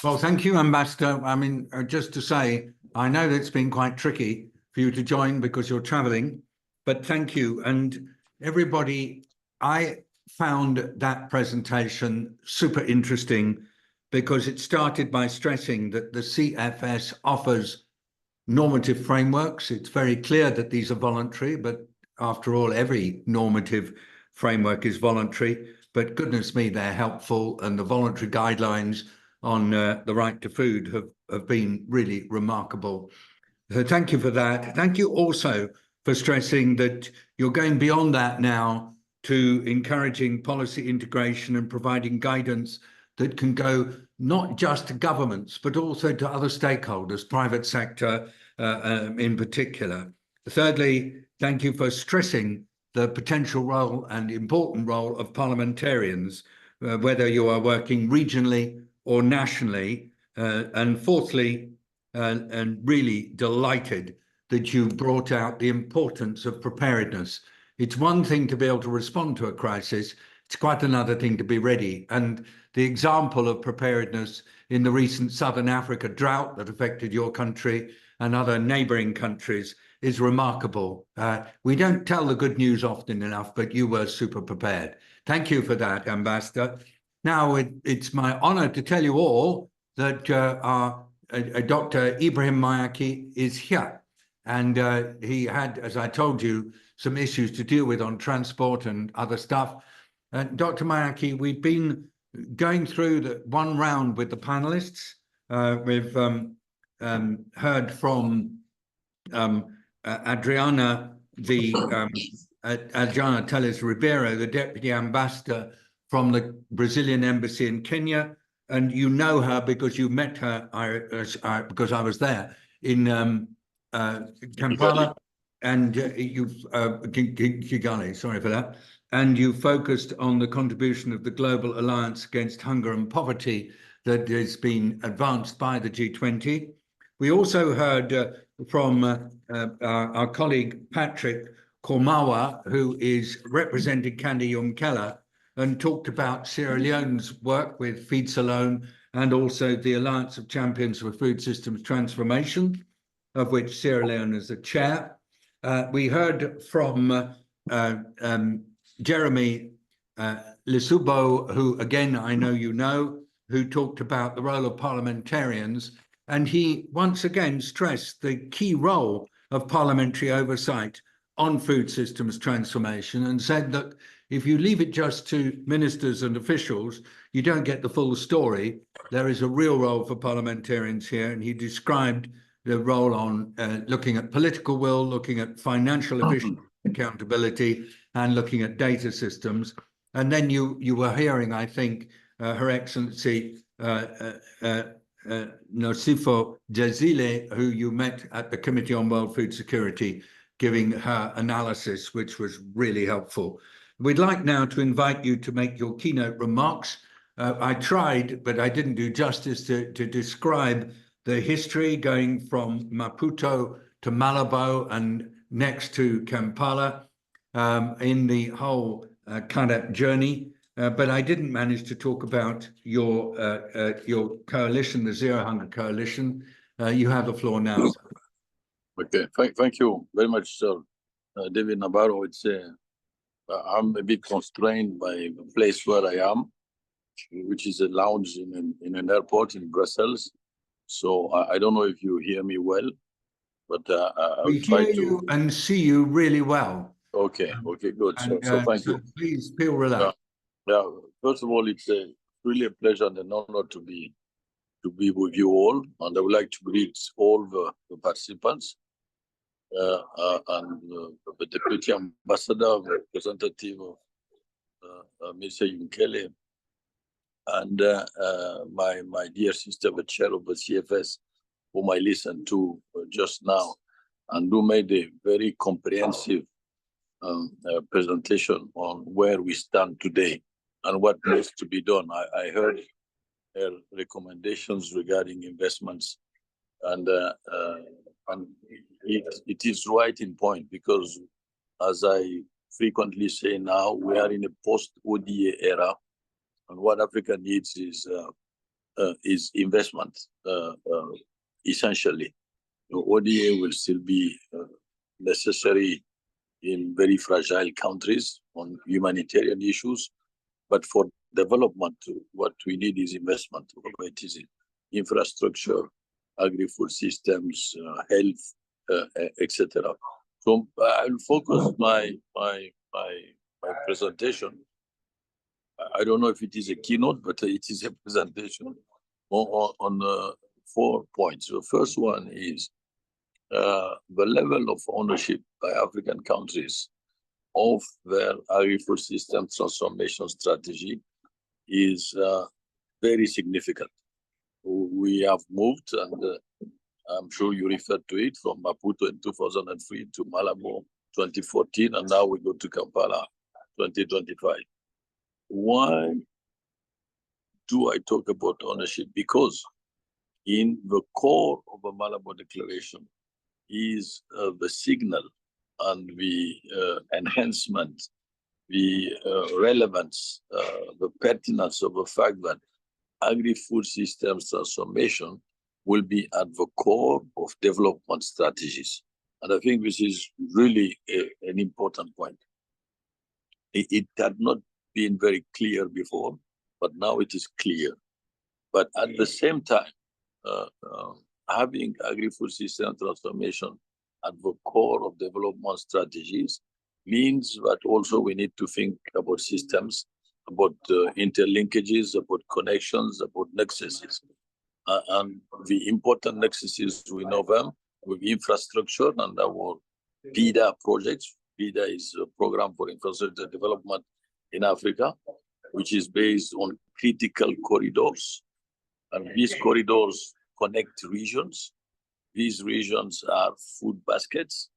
Well, thank you, Ambassador. I mean, just to say, I know that it's been quite tricky for you to join because you're traveling, but thank you. And everybody, I found that presentation super interesting because it started by stressing that the CFS offers normative frameworks. It's very clear that these are voluntary, but after all, every normative framework is voluntary. But goodness me, they're helpful, and the voluntary guidelines on the right to food have been really remarkable. So thank you for that. Thank you also for stressing that you're going beyond that now to encouraging policy integration and providing guidance that can go not just to governments, but also to other stakeholders, private sector in particular. Thirdly, thank you for stressing the potential role and important role of parliamentarians, whether you are working regionally or nationally. And fourthly, and really delighted that you brought out the importance of preparedness it's one thing to be able to respond to a crisis. It's quite another thing to be ready. And the example of preparedness in the recent Southern Africa drought that affected your country and other neighboring countries is remarkable. We don't tell the good news often enough, but you were super prepared. Thank you for that, Ambassador. Now, it's my honor to tell you all that Dr. Ibrahim Mayaki is here. And he had, as I told you, some issues to deal with on transport and other stuff. Dr. Mayaki, we've been going through the one round with the panelists. We've heard from Adriana Teles Ribeiro, the Deputy Ambassador from the Brazilian Embassy in Kenya. And you know her because you met her, because I was there in Kampala, and Kigali, sorry for that. And you focused on the contribution of the Global Alliance Against Hunger and Poverty that has been advanced by the G20. We also heard from our colleague Patrick Kormawa, who is representing Candy Yumkela, and talked about Sierra Leone's work with Feeds Alone and also the Alliance of Champions for Food Systems Transformation, of which Sierra Leone is the chair. We heard from Jeremy Lisubo, who again, I know you know, who talked about the role of parliamentarians. And he once again stressed the key role of parliamentary oversight on food systems transformation, and said that if you leave it just to ministers and officials, you don't get the full story. There is a real role for parliamentarians here. And he described the role on looking at political will, looking at financial efficiency, accountability, and looking at data systems. And then you were hearing, I think, Her Excellency Nosifo Jazile, who you met at the Committee on World Food Security, giving her analysis, which was really helpful. We'd like now to invite you to make your keynote remarks. I tried, but I didn't do justice to describe the history going from Maputo to Malabo and next to Kampala in the whole CADEP journey. But I didn't manage to talk about your coalition, the Zero Hunger Coalition. You have the floor now. Okay, thank you very much, sir. David Nabarro. I'm a bit constrained by the place where I am, which is a lounge in an airport in Brussels. So I don't know if you hear me well, but we hear you and see you really well. Okay, good. So thank you. Please feel relaxed. Yeah, first of all, it's really a pleasure and an honor to be with you all, and I would like to greet all the participants and the Deputy Ambassador, representative of Mr. Yunkele, and my dear sister, the chair of the CFS, whom I listened to just now, and who made a very comprehensive presentation on where we stand today and what needs to be done. I heard her recommendations regarding investments, and it is right in point, because as I frequently say now, we are in a post-ODA era, and what Africa needs is investment, essentially. ODA will still be necessary in very fragile countries on humanitarian issues, but for development, what we need is investment. It is in infrastructure, agri-food systems, health, etc. So I'll focus my presentation. I don't know if it is a keynote, but it is a presentation on 4 points. The first one is the level of ownership by African countries of their agri-food system transformation strategy is very significant. We have moved, and I'm sure you referred to it, from Maputo in 2003 to Malabo 2014, and now we go to Kampala 2025. Why do I talk about ownership? Because in the core of the Malabo Declaration is the signal and the enhancement, the relevance, the pertinence of the fact that agri-food systems transformation will be at the core of development strategies. And I think this is really an important point. It had not been very clear before, but now it is clear. But at the same time, having agri-food system transformation at the core of development strategies means that also we need to think about systems, about interlinkages, about connections, about nexuses. And the important nexuses, we know them with infrastructure and our PIDA projects. PIDA is a program for infrastructure development in Africa, which is based on critical corridors. And these corridors connect regions. These regions are food baskets.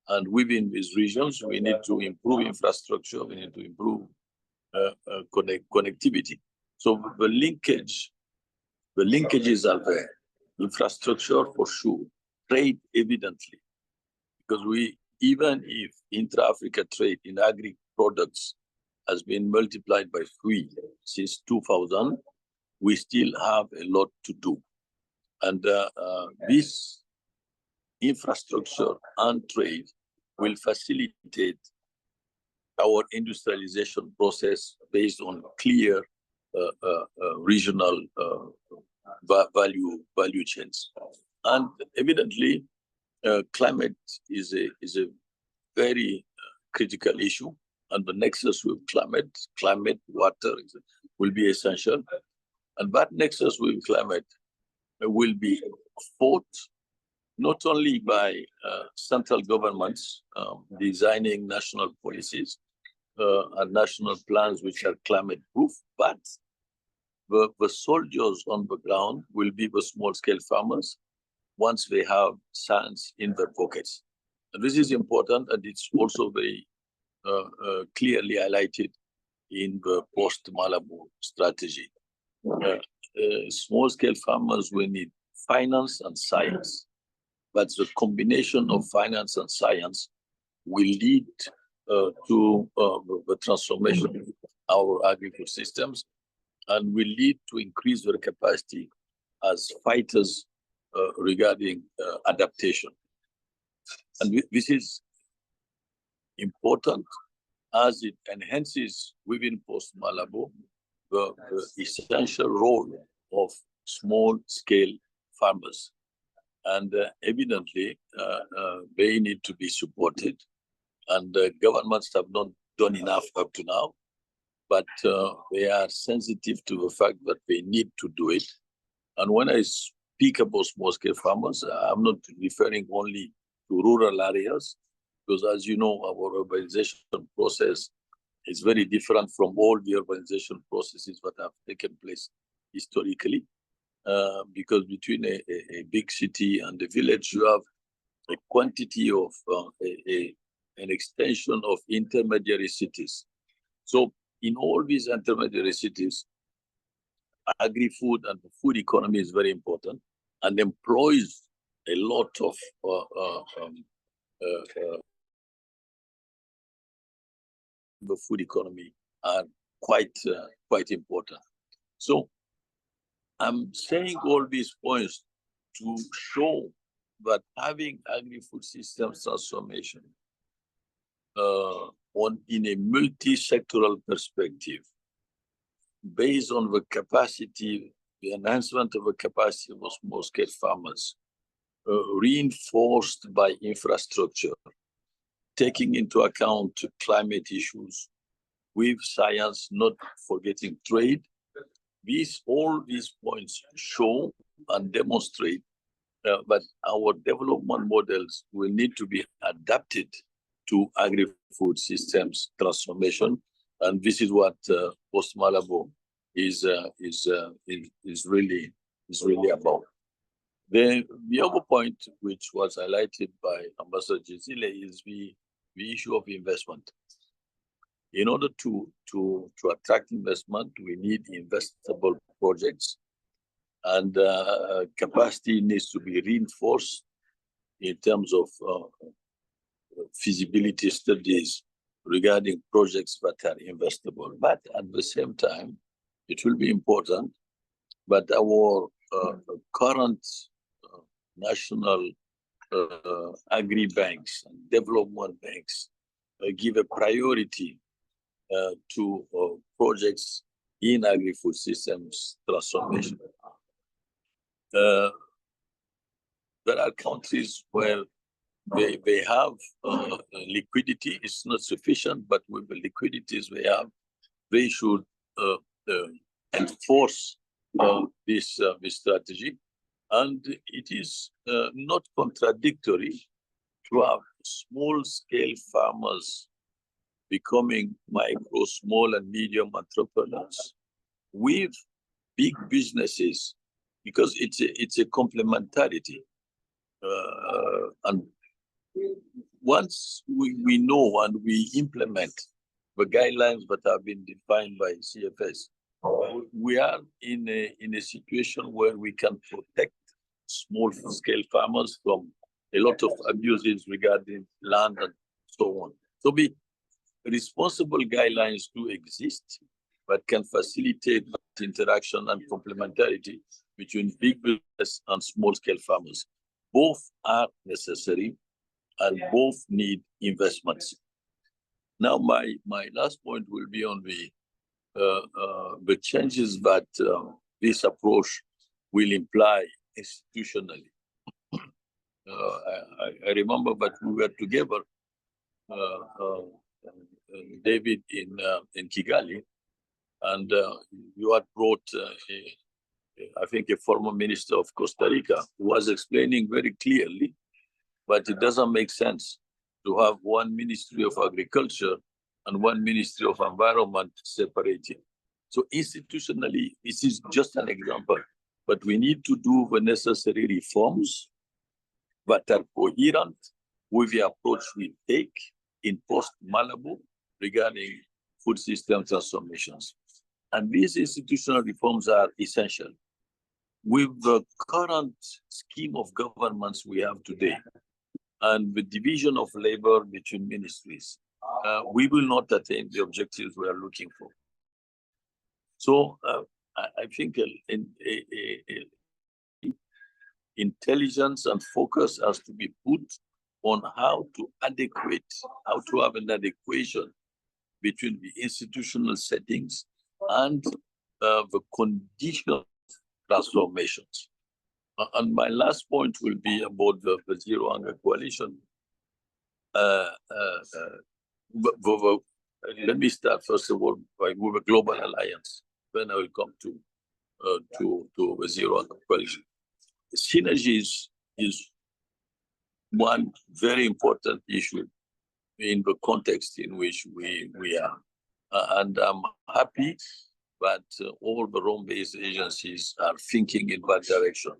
And within these regions, we need to improve infrastructure. We need to improve connectivity. So the linkages are there. Infrastructure for sure. Trade evidently. Because even if intra-Africa trade in agri products has been multiplied by 3 since 2000, we still have a lot to do. And this infrastructure and trade will facilitate our industrialization process based on clear regional value chains. And evidently, climate is a very critical issue, and the nexus with climate, water will be essential. And that nexus with climate will be fought not only by central governments designing national policies and national plans which are climate-proof, but the soldiers on the ground will be the small-scale farmers once they have science in their pockets. And this is important, and it's also very clearly highlighted in the Post-Malabo strategy. Small-scale farmers will need finance and science, but the combination of finance and science will lead to the transformation of our agri-food systems and will lead to increase their capacity as fighters regarding adaptation. And this is important as it enhances within Post-Malabo the essential role of small-scale farmers. And evidently, they need to be supported. And governments have not done enough up to now, but they are sensitive to the fact that they need to do it. And when I speak about small-scale farmers, I'm not referring only to rural areas, because as you know, our urbanization process is very different from all the urbanization processes that have taken place historically. Because between a big city and the village, you have a quantity of an extension of intermediary cities. So in all these intermediary cities, agri-food and the food economy is very important and employs a lot of the food economy are quite important. So I'm saying all these points to show that having agri-food systems transformation in a multi-sectoral perspective, based on the capacity, the enhancement of the capacity of small-scale farmers, reinforced by infrastructure, taking into account climate issues, with science, not forgetting trade. All these points show and demonstrate that our development models will need to be adapted to agri-food systems transformation, and this is what Post-Malabo is really about. The other point, which was highlighted by Ambassador Jezile, is the issue of investment. In order to attract investment, we need investable projects, and capacity needs to be reinforced in terms of feasibility studies regarding projects that are investable. But at the same time, it will be important that our current national agri-banks and development banks give a priority to projects in agri-food systems transformation. There are countries where they have liquidity. It's not sufficient, but with the liquidities they have, they should enforce this strategy. And it is not contradictory to have small-scale farmers becoming micro, small, and medium entrepreneurs with big businesses, because it's a complementarity. And once we know and we implement the guidelines that have been defined by CFS, we are in a situation where we can protect small-scale farmers from a lot of abuses regarding land and so on. So the responsible guidelines do exist, but can facilitate interaction and complementarity between big business and small-scale farmers. Both are necessary and both need investments. Now, my last point will be on the changes that this approach will imply institutionally. I remember that we were together, David, in Kigali, and you had brought, I think, a former minister of Costa Rica who was explaining very clearly, but it doesn't make sense to have one Ministry of Agriculture and one Ministry of Environment separated. So institutionally, this is just an example, but we need to do the necessary reforms that are coherent with the approach we take in Post-Malabo regarding food system transformations. And these institutional reforms are essential. With the current scheme of governments we have today and the division of labor between ministries, we will not attain the objectives we are looking for. So I think intelligence and focus has to be put on how to have an adequation between the institutional settings and the conditional transformations. And my last point will be about the Zero Hunger Coalition. Let me start first of all with a global alliance. Then I will come to the Zero Hunger Coalition. Synergies is one very important issue in the context in which we are. And I'm happy that all the Rome-based agencies are thinking in that direction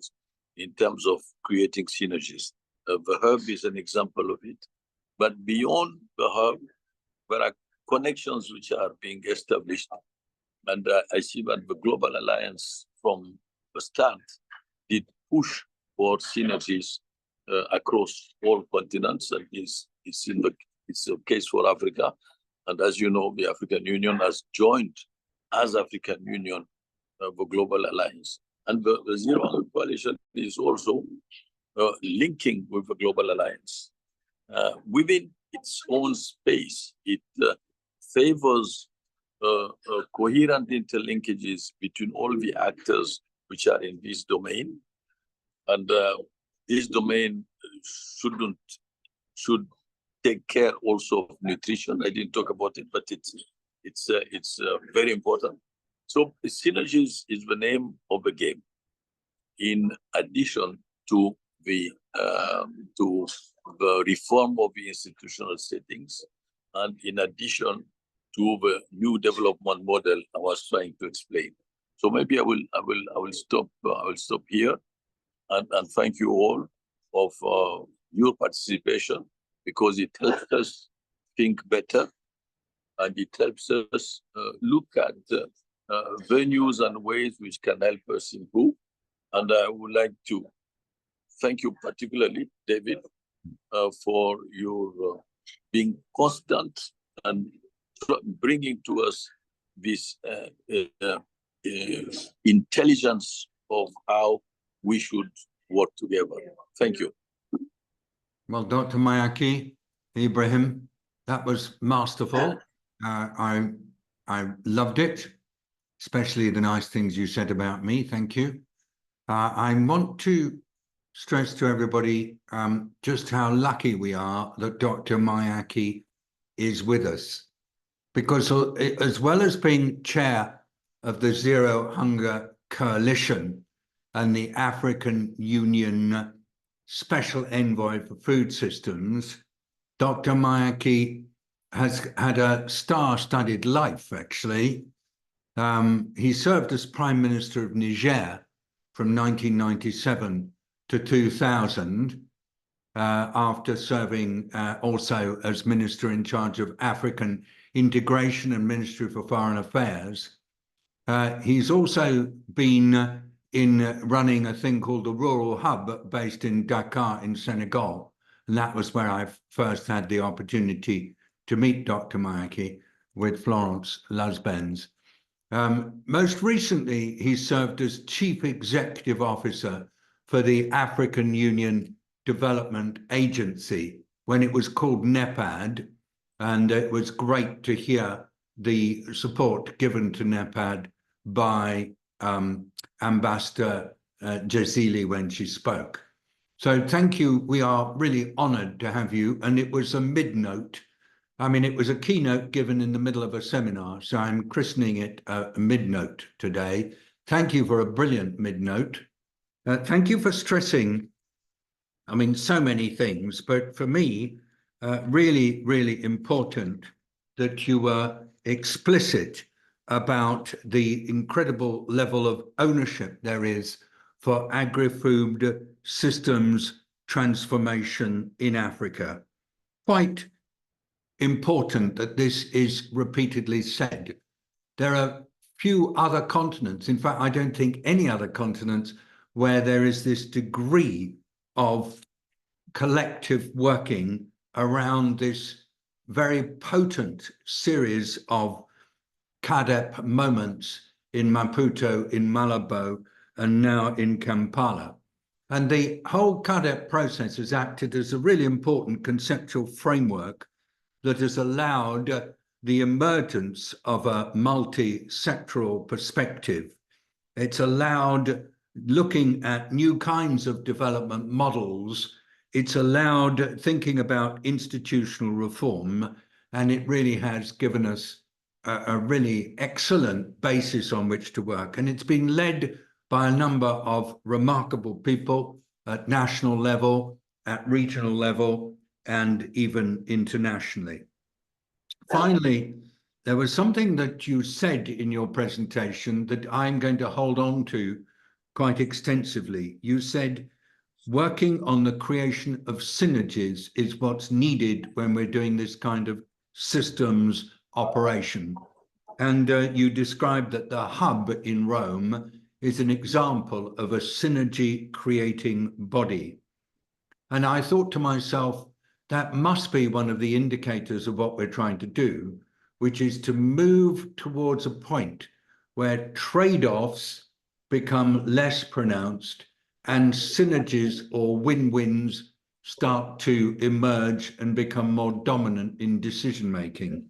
in terms of creating synergies. The hub is an example of it. But beyond the hub, there are connections which are being established. And I see that the Global Alliance from the start did push for synergies across all continents, and it's a case for Africa. And as you know, the African Union has joined as African Union the Global Alliance. And the Zero Hunger Coalition is also linking with the Global Alliance. Within its own space, it favors coherent interlinkages between all the actors which are in this domain. And this domain should take care also of nutrition. I didn't talk about it, but it's very important. So synergies is the name of the game. In addition to the reform of the institutional settings, and in addition to the new development model I was trying to explain. So maybe I will stop here, and thank you all of your participation, because it helps us think better, and it helps us look at venues and ways which can help us improve. And I would like to thank you particularly, David, for your being constant and bringing to us this intelligence of how we should work together. Thank you. Well, Dr. Mayaki, Ibrahim, that was masterful. I loved it, especially the nice things you said about me. Thank you. I want to stress to everybody just how lucky we are that Dr. Mayaki is with us, because as well as being chair of the Zero Hunger Coalition and the African Union Special Envoy for Food Systems, Dr. Mayaki has had a star-studded life, actually. He served as Prime Minister of Niger from 1997 to 2000, after serving also as Minister in charge of African Integration and Ministry for Foreign Affairs. He's also been in running a thing called the Rural Hub based in Dakar in Senegal. And that was where I first had the opportunity to meet Dr. Mayaki with Florence Lasbens. Most recently, he served as Chief Executive Officer for the African Union Development Agency when it was called NEPAD. And it was great to hear the support given to NEPAD by Ambassador Jazili when she spoke. So thank you. We are really honored to have you. And it was a mid-note. I mean, it was a keynote given in the middle of a seminar, so I'm christening it a mid-note today. Thank you for a brilliant mid-note. Thank you for stressing, I mean, so many things, but for me, really, really important that you were explicit about the incredible level of ownership there is for agri-food systems transformation in Africa. Quite important that this is repeatedly said. There are few other continents, in fact, I don't think any other continents, where there is this degree of collective working around this very potent series of CAADP moments in Maputo, in Malabo, and now in Kampala. And the whole CAADP process has acted as a really important conceptual framework that has allowed the emergence of a multi-sectoral perspective. It's allowed looking at new kinds of development models. It's allowed thinking about institutional reform, and it really has given us a really excellent basis on which to work. And it's been led by a number of remarkable people at national level, at regional level, and even internationally. Finally, there was something that you said in your presentation that I'm going to hold on to quite extensively. You said working on the creation of synergies is what's needed when we're doing this kind of systems operation. And you described that the hub in Rome is an example of a synergy creating body. And I thought to myself, that must be one of the indicators of what we're trying to do, which is to move towards a point where trade-offs become less pronounced and synergies or win-wins start to emerge and become more dominant in decision-making.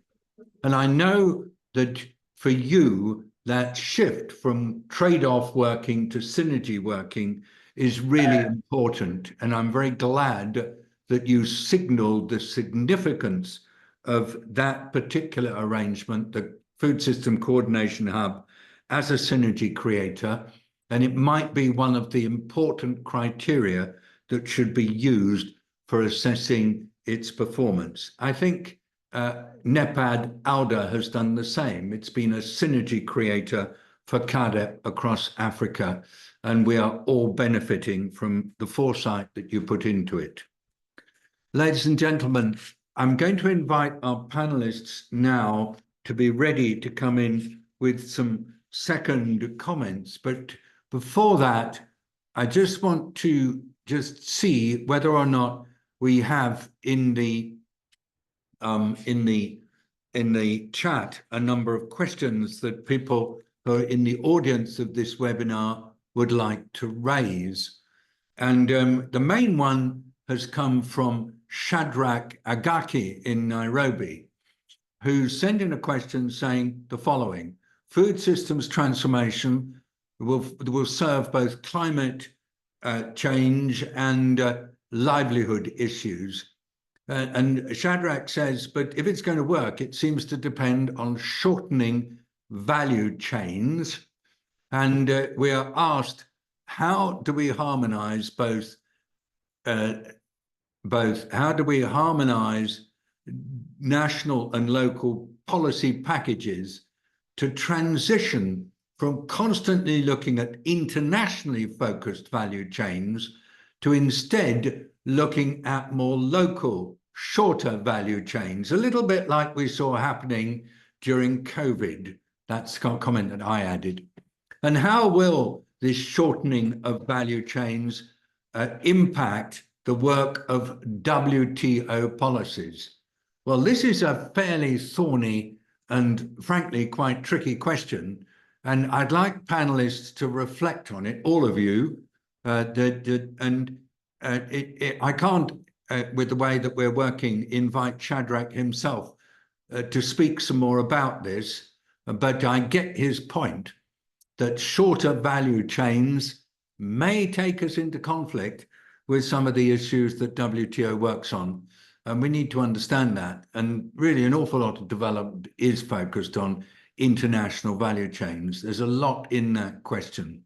And I know that for you, that shift from trade-off working to synergy working is really important. And I'm very glad that you signaled the significance of that particular arrangement, the Food System Coordination Hub, as a synergy creator. And it might be one of the important criteria that should be used for assessing its performance. I think NEPAD ALDA has done the same. It's been a synergy creator for CAADP across Africa, and we are all benefiting from the foresight that you put into it. Ladies and gentlemen, I'm going to invite our panelists now to be ready to come in with some second comments. But before that, I just want to see whether or not we have in the chat a number of questions that people who are in the audience of this webinar would like to raise. And the main one has come from Shadrach Agaki in Nairobi, who sent in a question saying the following: food systems transformation will serve both climate change and livelihood issues. And Shadrach says, but if it's going to work, it seems to depend on shortening value chains. And we are asked, how do we harmonize how do we harmonize national and local policy packages to transition from constantly looking at internationally focused value chains to instead looking at more local, shorter value chains, a little bit like we saw happening during COVID. That's a comment that I added. And how will this shortening of value chains impact the work of WTO policies? Well, this is a fairly thorny and frankly quite tricky question. And I'd like panelists to reflect on it, all of you. I can't, with the way that we're working, invite Shadrach himself to speak some more about this, but I get his point that shorter value chains may take us into conflict with some of the issues that WTO works on. And we need to understand that. And really an awful lot of development is focused on international value chains. There's a lot in that question.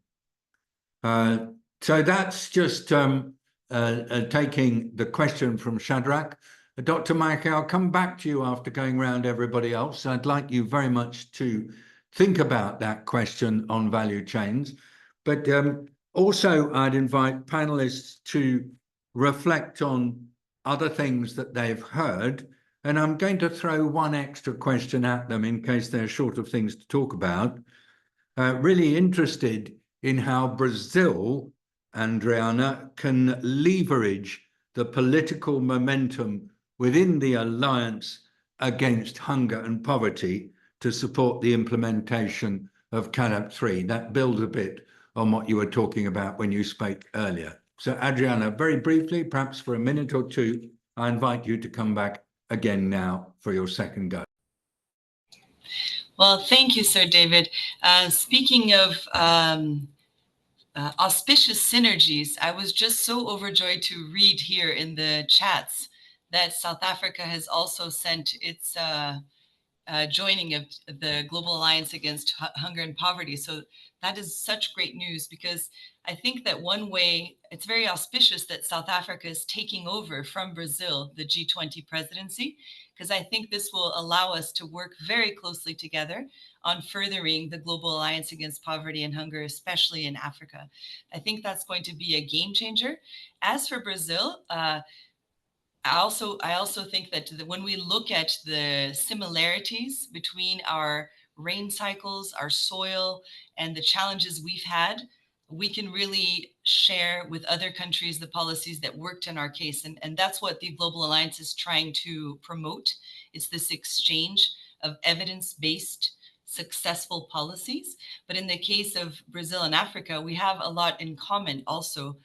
So that's just taking the question from Shadrach. Dr. Mike, I'll come back to you after going around everybody else. I'd like you very much to think about that question on value chains. But also, I'd invite panelists to reflect on other things that they've heard. And I'm going to throw one extra question at them in case they're short of things to talk about. Really interested in how Brazil, Adriana, can leverage the political momentum within the Alliance Against Hunger and Poverty to support the implementation of CAADP 3. That builds a bit on what you were talking about when you spoke earlier. So Adriana, very briefly, perhaps for a minute or two, I invite you to come back again now for your second go. Well, thank you, Sir David. Speaking of auspicious synergies, I was just so overjoyed to read here in the chats that South Africa has also sent its joining of the Global Alliance Against Hunger and Poverty. So that is such great news, because I think that one way it's very auspicious that South Africa is taking over from Brazil the G20 presidency, because I think this will allow us to work very closely together on furthering the Global Alliance Against Poverty and Hunger, especially in Africa. I think that's going to be a game changer. As for Brazil, I also think that when we look at the similarities between our rain cycles, our soil, and the challenges we've had, we can really share with other countries the policies that worked in our case. And that's what the Global Alliance is trying to promote. It's this exchange of evidence-based successful policies. But in the case of Brazil and Africa, we have a lot in common also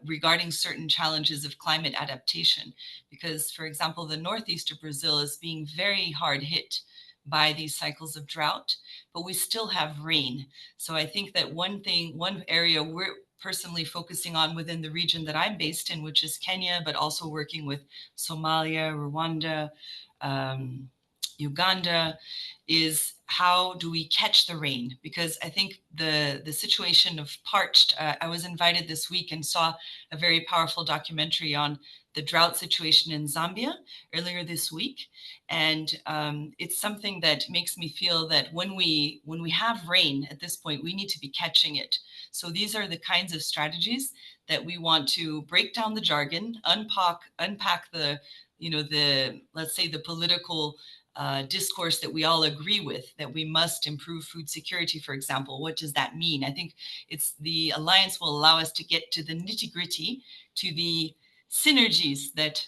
regarding certain challenges of climate adaptation. Because, for example, the northeast of Brazil is being very hard hit by these cycles of drought, but we still have rain. So I think that one area we're personally focusing on within the region that I'm based in, which is Kenya, but also working with Somalia, Rwanda, Uganda, is how do we catch the rain? Because I think the situation of parched, I was invited this week and saw a very powerful documentary on the drought situation in Zambia earlier this week. And it's something that makes me feel that when we have rain at this point, we need to be catching it. So these are the kinds of strategies that we want to break down the jargon, unpack the, let's say the political discourse that we all agree with, that we must improve food security, for example. What does that mean? I think the Alliance will allow us to get to the nitty-gritty, to the synergies that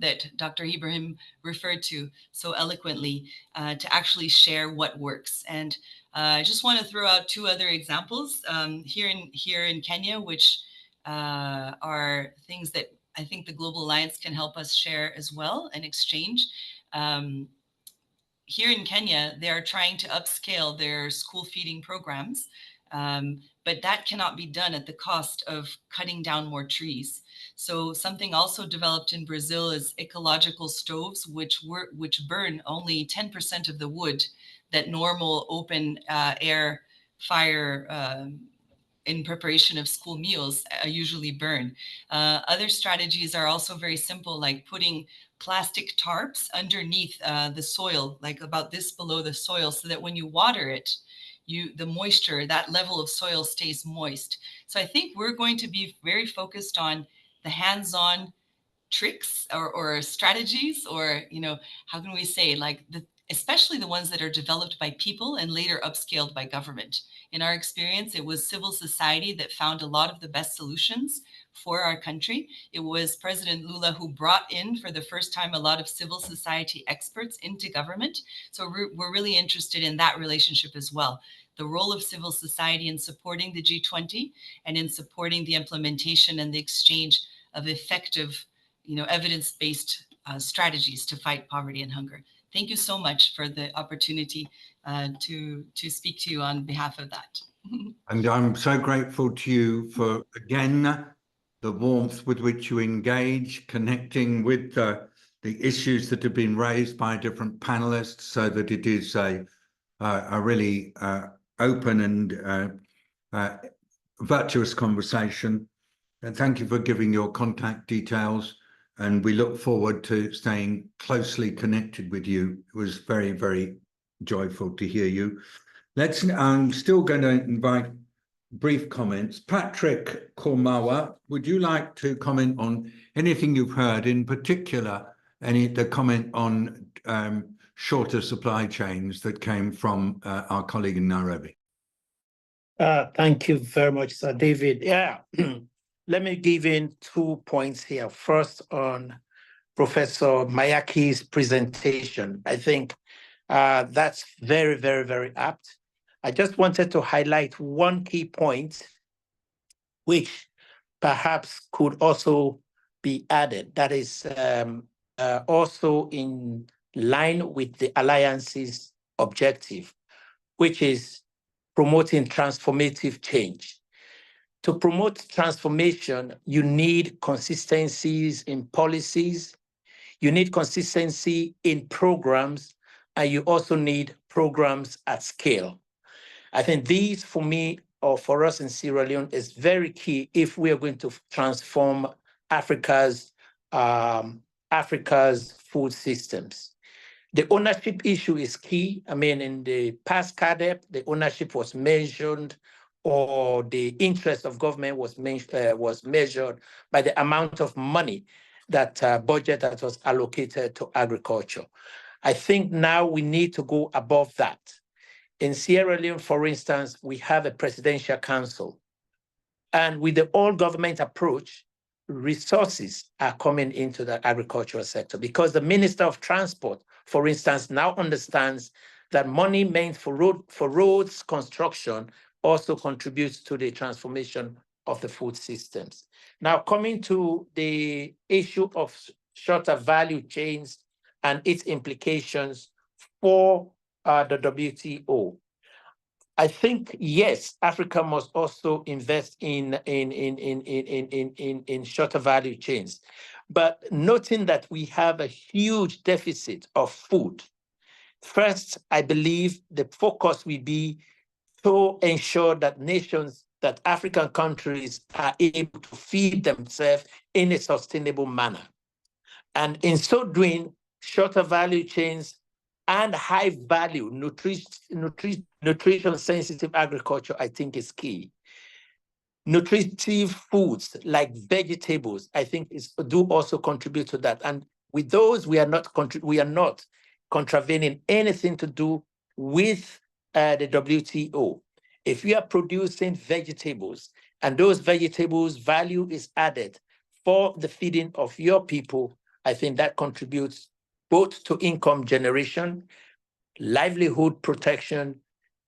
that Dr. Ibrahim referred to so eloquently to actually share what works. And I just want to throw out two other examples here in Kenya, which are things that I think the Global Alliance can help us share as well and exchange. Here in Kenya, they are trying to upscale their school feeding programs, but that cannot be done at the cost of cutting down more trees. So something also developed in Brazil is ecological stoves, which burn only 10% of the wood that normal open air fire in preparation of school meals usually burn. Other strategies are also very simple, like putting plastic tarps underneath the soil, like about this below the soil, so that when you water it, the moisture, that level of soil stays moist. So I think we're going to be very focused on the hands-on tricks or strategies, or, you know, how can we say, like especially the ones that are developed by people and later upscaled by government. In our experience, it was civil society that found a lot of the best solutions for our country. It was President Lula who brought in for the first time a lot of civil society experts into government. So we're really interested in that relationship as well. The role of civil society in supporting the G20 and in supporting the implementation and the exchange of effective, you know, evidence-based strategies to fight poverty and hunger. Thank you so much for the opportunity to speak to you on behalf of that. And I'm so grateful to you for, again, the warmth with which you engage, connecting with the issues that have been raised by different panelists, so that it is a really open and virtuous conversation. And thank you for giving your contact details. And we look forward to staying closely connected with you. It was very, very joyful to hear you. I'm still going to invite brief comments. Patrick Kormawa, would you like to comment on anything you've heard, in particular, the comment on shorter supply chains that came from our colleague in Nairobi? Thank you very much, Sir David. Yeah, let me give in 2 points here. First, on Professor Mayaki's presentation. I think that's very, very, very apt. I just wanted to highlight one key point, which perhaps could also be added, that is also in line with the Alliance's objective, which is promoting transformative change. To promote transformation, you need consistencies in policies, you need consistency in programs, and you also need programs at scale. I think these, for me, or for us in Sierra Leone, is very key if we are going to transform Africa's food systems. The ownership issue is key. I mean, in the past CADEP, the ownership was mentioned, or the interest of government was measured by the amount of money that budget that was allocated to agriculture. I think now we need to go above that. In Sierra Leone, for instance, we have a presidential council. And with the all-government approach, resources are coming into the agricultural sector, because the Minister of Transport, for instance, now understands that money meant for roads construction also contributes to the transformation of the food systems. Now, coming to the issue of shorter value chains and its implications for the WTO. I think, yes, Africa must also invest in shorter value chains. But noting that we have a huge deficit of food, first, I believe the focus will be to ensure that that African countries are able to feed themselves in a sustainable manner. And in so doing, shorter value chains and high value nutrition-sensitive agriculture, I think, is key. Nutritive foods like vegetables, I think, do also contribute to that. And with those, we are not contravening anything to do with the WTO. If we are producing vegetables and those vegetables value is added for the feeding of your people, I think that contributes both to income generation, livelihood protection,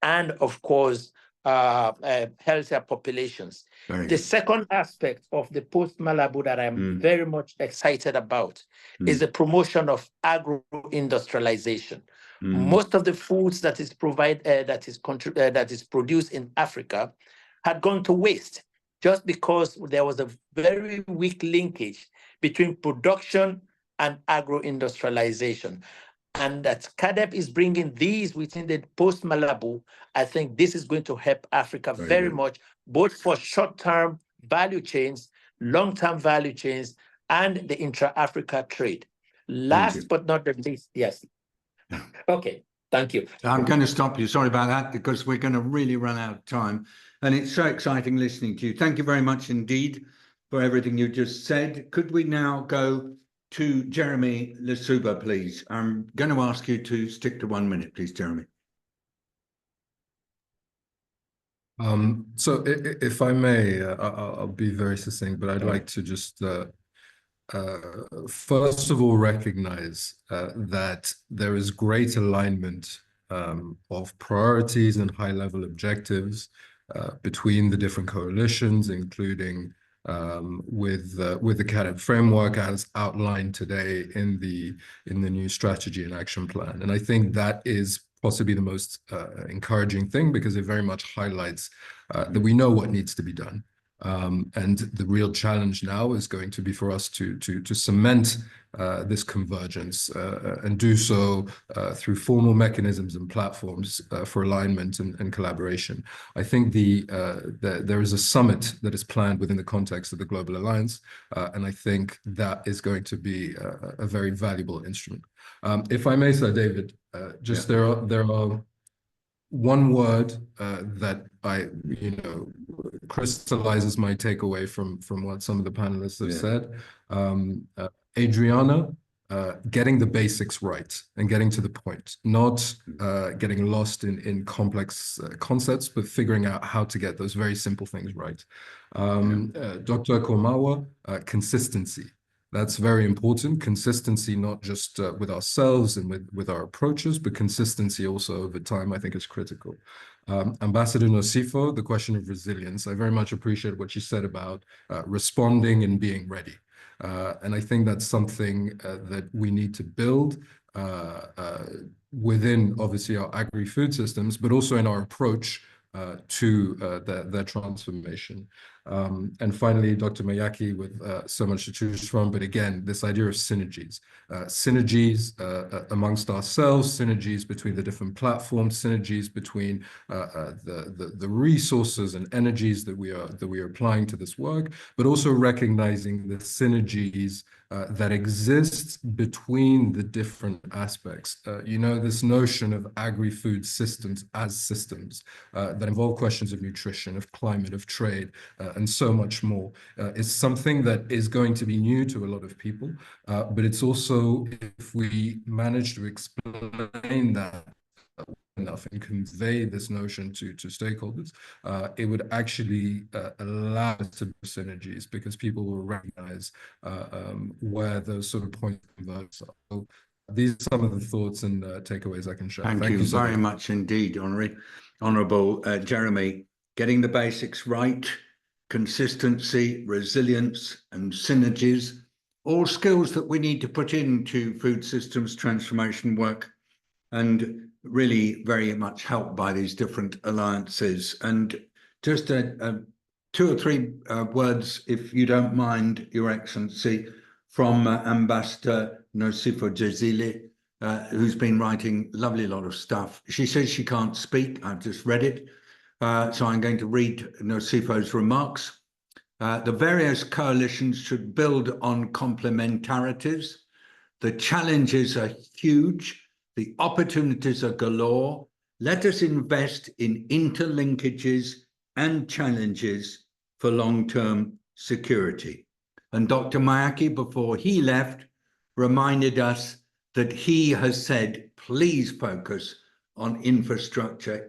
and of course, healthier populations. Very The good. second aspect of the Post-Malabo that I'm very much excited about is the promotion of agro-industrialization. Most of the foods that is that is produced in Africa had gone to waste just because there was a very weak linkage between production and agro-industrialization. And that CADEP is bringing these within the Post-Malabo. I think this is going to help Africa very much, both for short-term value chains, long-term value chains, and the intra-Africa trade. Last but not the least, yes. Okay, thank you. I'm going to stop you. Sorry about that, because we're going to really run out of time. And it's so exciting listening to you. Thank you very much indeed for everything you just said. Could we now go to Jeremy Lesuba, please? I'm going to ask you to stick to 1 minute, please, Jeremy. So if I may, I'll be very succinct, but I'd like to just first of all recognize that there is great alignment of priorities and high-level objectives between the different coalitions, including with the CADEP framework as outlined today in the new strategy and action plan. And I think that is possibly the most encouraging thing, because it very much highlights that we know what needs to be done. And the real challenge now is going to be for us to cement this convergence and do so through formal mechanisms and platforms for alignment and collaboration. I think there is a summit that is planned within the context of the Global Alliance, and I think that is going to be a very valuable instrument. If I may, Sir David, just there are one word that crystallizes my takeaway from what some of the panelists have said. Adriana, getting the basics right and getting to the point, not getting lost in complex concepts, but figuring out how to get those very simple things right. Dr. Komawa, consistency. That's very important. Consistency, not just with ourselves and with our approaches, but consistency also over time, I think, is critical. Ambassador Nosifo, the question of resilience. I very much appreciate what you said about responding and being ready. And I think that's something that we need to build within, obviously, our agri-food systems, but also in our approach to their transformation. And finally, Dr. Mayaki, with so much to choose from, but again, this idea of synergies. Synergies amongst ourselves, synergies between the different platforms, synergies between the resources and energies that we are applying to this work, but also recognizing the synergies that exists between the different aspects. This notion of agri-food systems as systems that involve questions of nutrition, of climate, of trade, and so much more is something that is going to be new to a lot of people. But it's also, if we manage to explain that enough and convey this notion to stakeholders, it would actually allow us to do synergies, because people will recognize where those sort of points converge. So these are some of the thoughts and takeaways I can share. Thank you so very much indeed, Honourable Jeremy. Getting the basics right, consistency, resilience, and synergies, all skills that we need to put into food systems transformation work, and really very much helped by these different alliances. And just 2 or 3 words, if you don't mind, Your Excellency, from Ambassador Nosifo Jazili, who's been writing lovely lot of stuff. She says she can't speak. I've just read it. So I'm going to read Nosifo's remarks. The various coalitions should build on complementarities. The challenges are huge. The opportunities are galore. Let us invest in interlinkages and challenges for long-term security. And Dr. Mayaki, before he left, reminded us that he has said, please focus on infrastructure.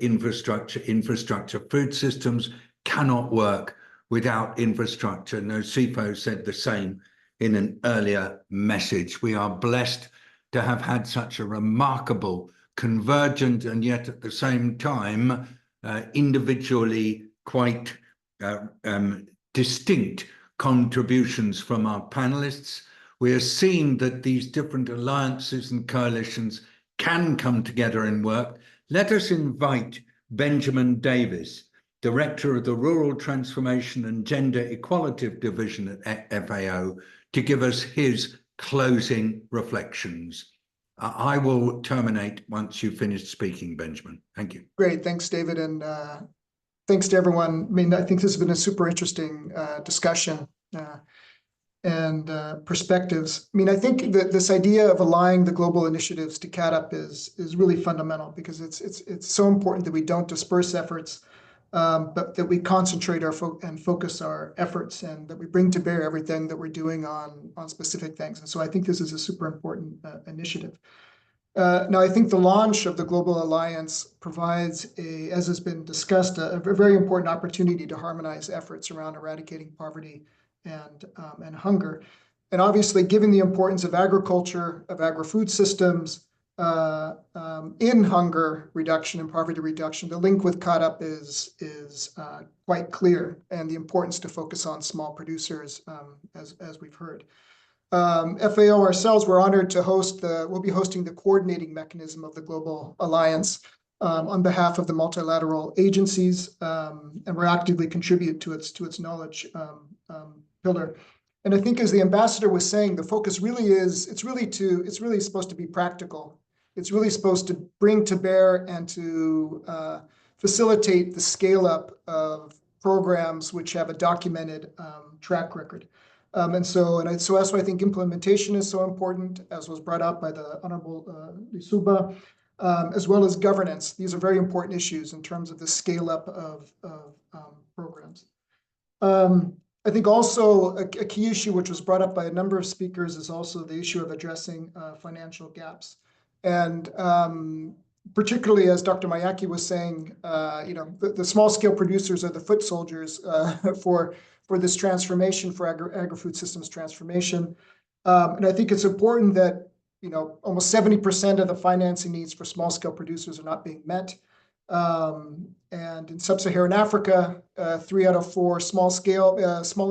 Food systems cannot work without infrastructure. Nosifo said the same in an earlier message. We are blessed to have had such a remarkable, convergent, and yet at the same time, individually quite distinct contributions from our panelists. We are seeing that these different alliances and coalitions can come together and work. Let us invite Benjamin Davis, Director of the Rural Transformation and Gender Equality Division at FAO, to give us his closing reflections. I will terminate once you've finished speaking, Benjamin. Thank you. Great, thanks, David, and thanks to everyone. I mean, I think this has been a super interesting discussion and perspectives. I mean, I think that this idea of aligning the global initiatives to CAADP is really fundamental, because it's so important that we don't disperse efforts, but that we concentrate and focus our efforts, and that we bring to bear everything that we're doing on specific things. And so I think this is a super important initiative. Now, I think the launch of the Global Alliance provides, as has been discussed, a very important opportunity to harmonize efforts around eradicating poverty and hunger. And obviously, given the importance of agriculture, of agri-food systems in hunger reduction and poverty reduction, the link with CAADP is quite clear, and the importance to focus on small producers, as we've heard. FAO ourselves, we're honored to we'll be hosting the coordinating mechanism of the Global Alliance on behalf of the multilateral agencies, and we're actively contribute to its knowledge pillar. And I think, as the ambassador was saying, the focus really is, it's really supposed to be practical. It's really supposed to bring to bear and to facilitate the scale up of programs which have a documented track record. And so that's why I think implementation is so important, as was brought up by the Honorable Lisuba, as well as governance. These are very important issues in terms of the scale up of programs. I think also a key issue which was brought up by a number of speakers is also the issue of addressing financial gaps. And particularly, as Dr. Mayaki was saying, the small scale producers are the foot soldiers for this transformation, for agri-food systems transformation. And I think it's important that, almost 70% of the financing needs for small scale producers are not being met. And in sub-Saharan Africa, 3 out of 4 small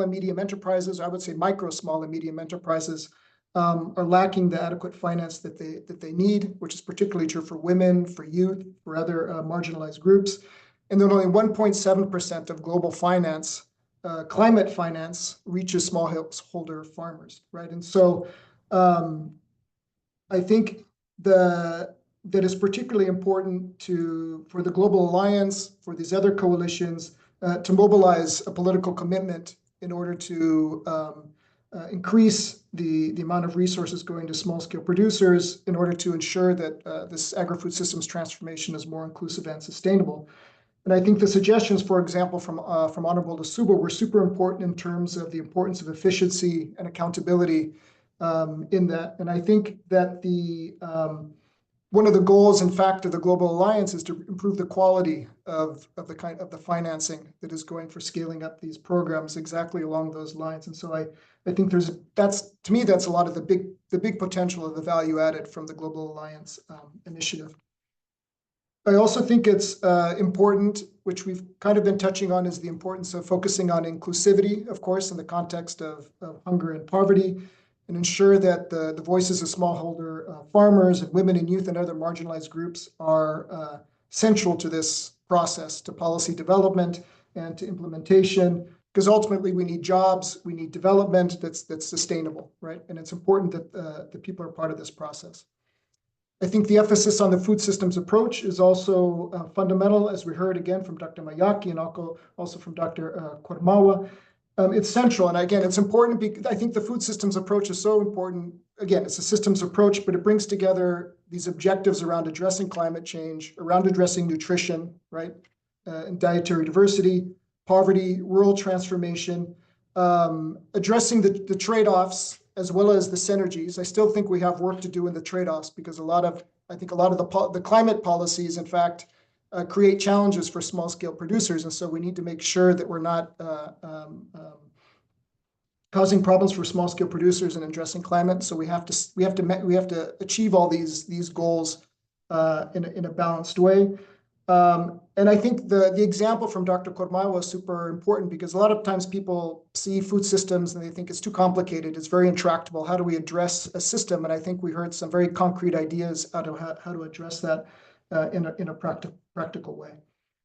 and medium enterprises, I would say micro, small and medium enterprises, are lacking the adequate finance that they need, which is particularly true for women, for youth, for other marginalized groups. And then only 1.7% of global finance, climate finance, reaches smallholder farmers, right? And so I think that is particularly important for the Global Alliance, for these other coalitions, to mobilize a political commitment in order to increase the amount of resources going to small-scale producers, in order to ensure that this agri-food systems transformation is more inclusive and sustainable. And I think the suggestions, for example, from Honorable Lisuba were super important in terms of the importance of efficiency and accountability in that. And I think that one of the goals, in fact, of the Global Alliance is to improve the quality of the financing that is going for scaling up these programs exactly along those lines. And so I think that's a lot of the big potential of the value added from the Global Alliance initiative. I also think it's important, which we've kind of been touching on, is the importance of focusing on inclusivity, of course, in the context of hunger and poverty, and ensure that the voices of smallholder farmers and women and youth and other marginalized groups are central to this process, to policy development and to implementation, because ultimately we need jobs, we need development that's sustainable, right? And it's important that the people are part of this process. I think the emphasis on the food systems approach is also fundamental, as we heard again from Dr. Mayaki and also from Dr. Kormawa. It's central, and again, it's important because I think the food systems approach is so important. Again, it's a systems approach, but it brings together these objectives around addressing climate change, around addressing nutrition, right, and dietary diversity, poverty, rural transformation, addressing the trade-offs as well as the synergies. I still think we have work to do in the trade-offs, because I think a lot of the climate policies, in fact, create challenges for small scale producers. And so we need to make sure that we're not causing problems for small scale producers and addressing climate. So we have to achieve all these goals in a balanced way. And I think the example from Dr. Kormai was super important, because a lot of times people see food systems and they think it's too complicated. It's very intractable. How do we address a system? And I think we heard some very concrete ideas out of how to address that in a practical way.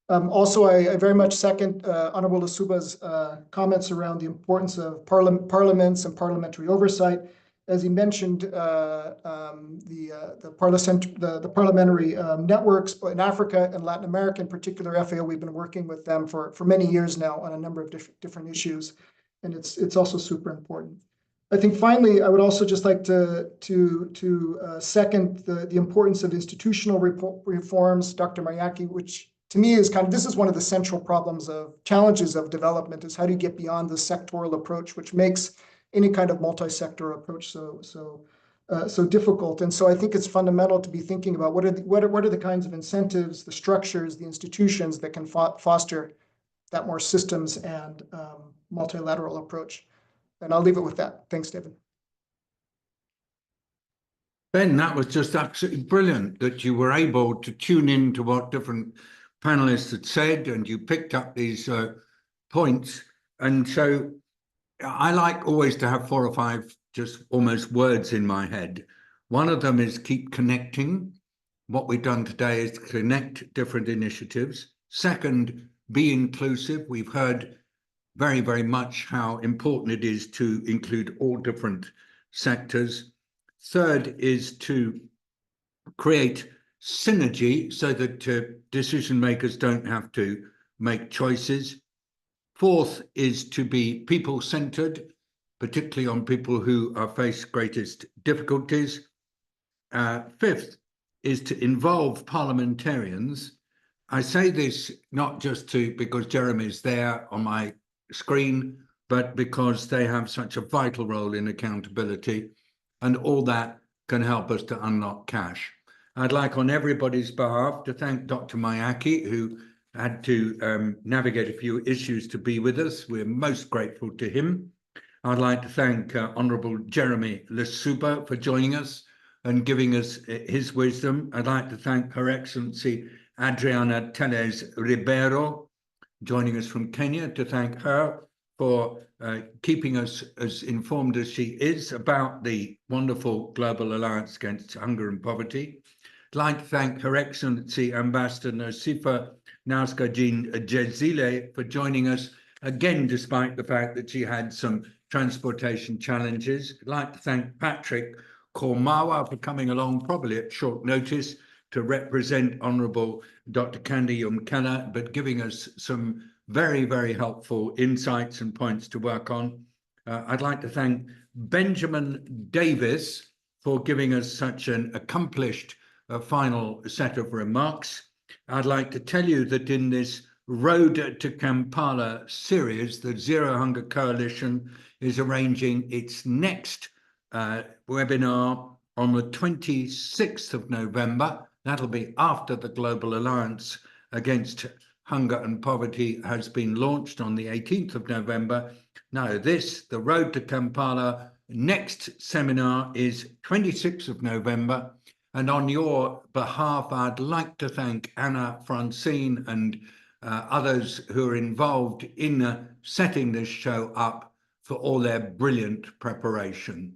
Also, I very much second Honorable Lusuba's comments around the importance of parliaments and parliamentary oversight. As he mentioned, the parliamentary networks in Africa and Latin America, in particular FAO, we've been working with them for many years now on a number of different issues, and it's also super important. I think finally, I would also just like to second the importance of institutional reforms, Dr. Mayaki, which to me is this is one of the central challenges of development, is how do you get beyond the sectoral approach, which makes any kind of multi-sector approach so difficult. And so I think it's fundamental to be thinking about what are the kinds of incentives, the structures, the institutions that can foster that more systems and multilateral approach. And I'll leave it with that. Thanks, David. Ben, that was just absolutely brilliant that you were able to tune in to what different panelists had said, and you picked up these points. And so I like always to have 4 or 5 just almost words in my head. One of them is keep connecting. What we've done today is connect different initiatives. Second, be inclusive. We've heard very, very much how important it is to include all different sectors. Third is to create synergy so that decision makers don't have to make choices. Fourth is to be people-centered, particularly on people who are face greatest difficulties. Fifth is to involve parliamentarians. I say this not just because Jeremy's there on my screen, but because they have such a vital role in accountability, and all that can help us to unlock cash. I'd like on everybody's behalf to thank Dr. Mayaki, who had to navigate a few issues to be with us. We're most grateful to him. I'd like to thank Honourable Jeremy Lusuba for joining us and giving us his wisdom. I'd like to thank Her Excellency Adriana Teles Ribeiro, joining us from Kenya, to thank her for keeping us as informed as she is about the wonderful Global Alliance Against Hunger and Poverty. I'd like to thank Her Excellency Ambassador Nosifa Nauskajin Jezile for joining us, again, despite the fact that she had some transportation challenges. I'd like to thank Patrick Kormawa for coming along, probably at short notice, to represent Honourable Dr. Candy Yumkela, but giving us some very, very helpful insights and points to work on. I'd like to thank Benjamin Davis for giving us such an accomplished final set of remarks. I'd like to tell you that in this Road to Kampala series, the Zero Hunger Coalition is arranging its next webinar on the 26th of November. That'll be after the Global Alliance Against Hunger and Poverty has been launched on the 18th of November. Now the Road to Kampala next seminar is 26th of November. And on your behalf, I'd like to thank Anna Francine and others who are involved in setting this show up for all their brilliant preparation.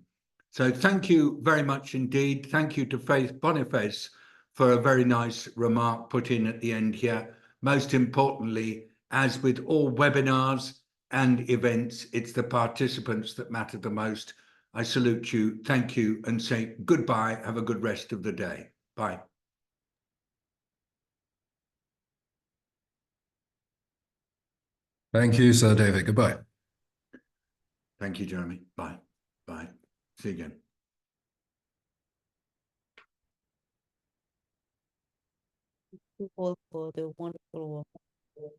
So thank you very much indeed. Thank you to Faith Boniface for a very nice remark put in at the end here. Most importantly, as with all webinars and events, it's the participants that matter the most. I salute you, thank you, and say goodbye. Have a good rest of the day. Bye. Thank you, Sir David. Goodbye. Thank you, Jeremy. Bye. Bye. See you again. Thank you all for the wonderful work.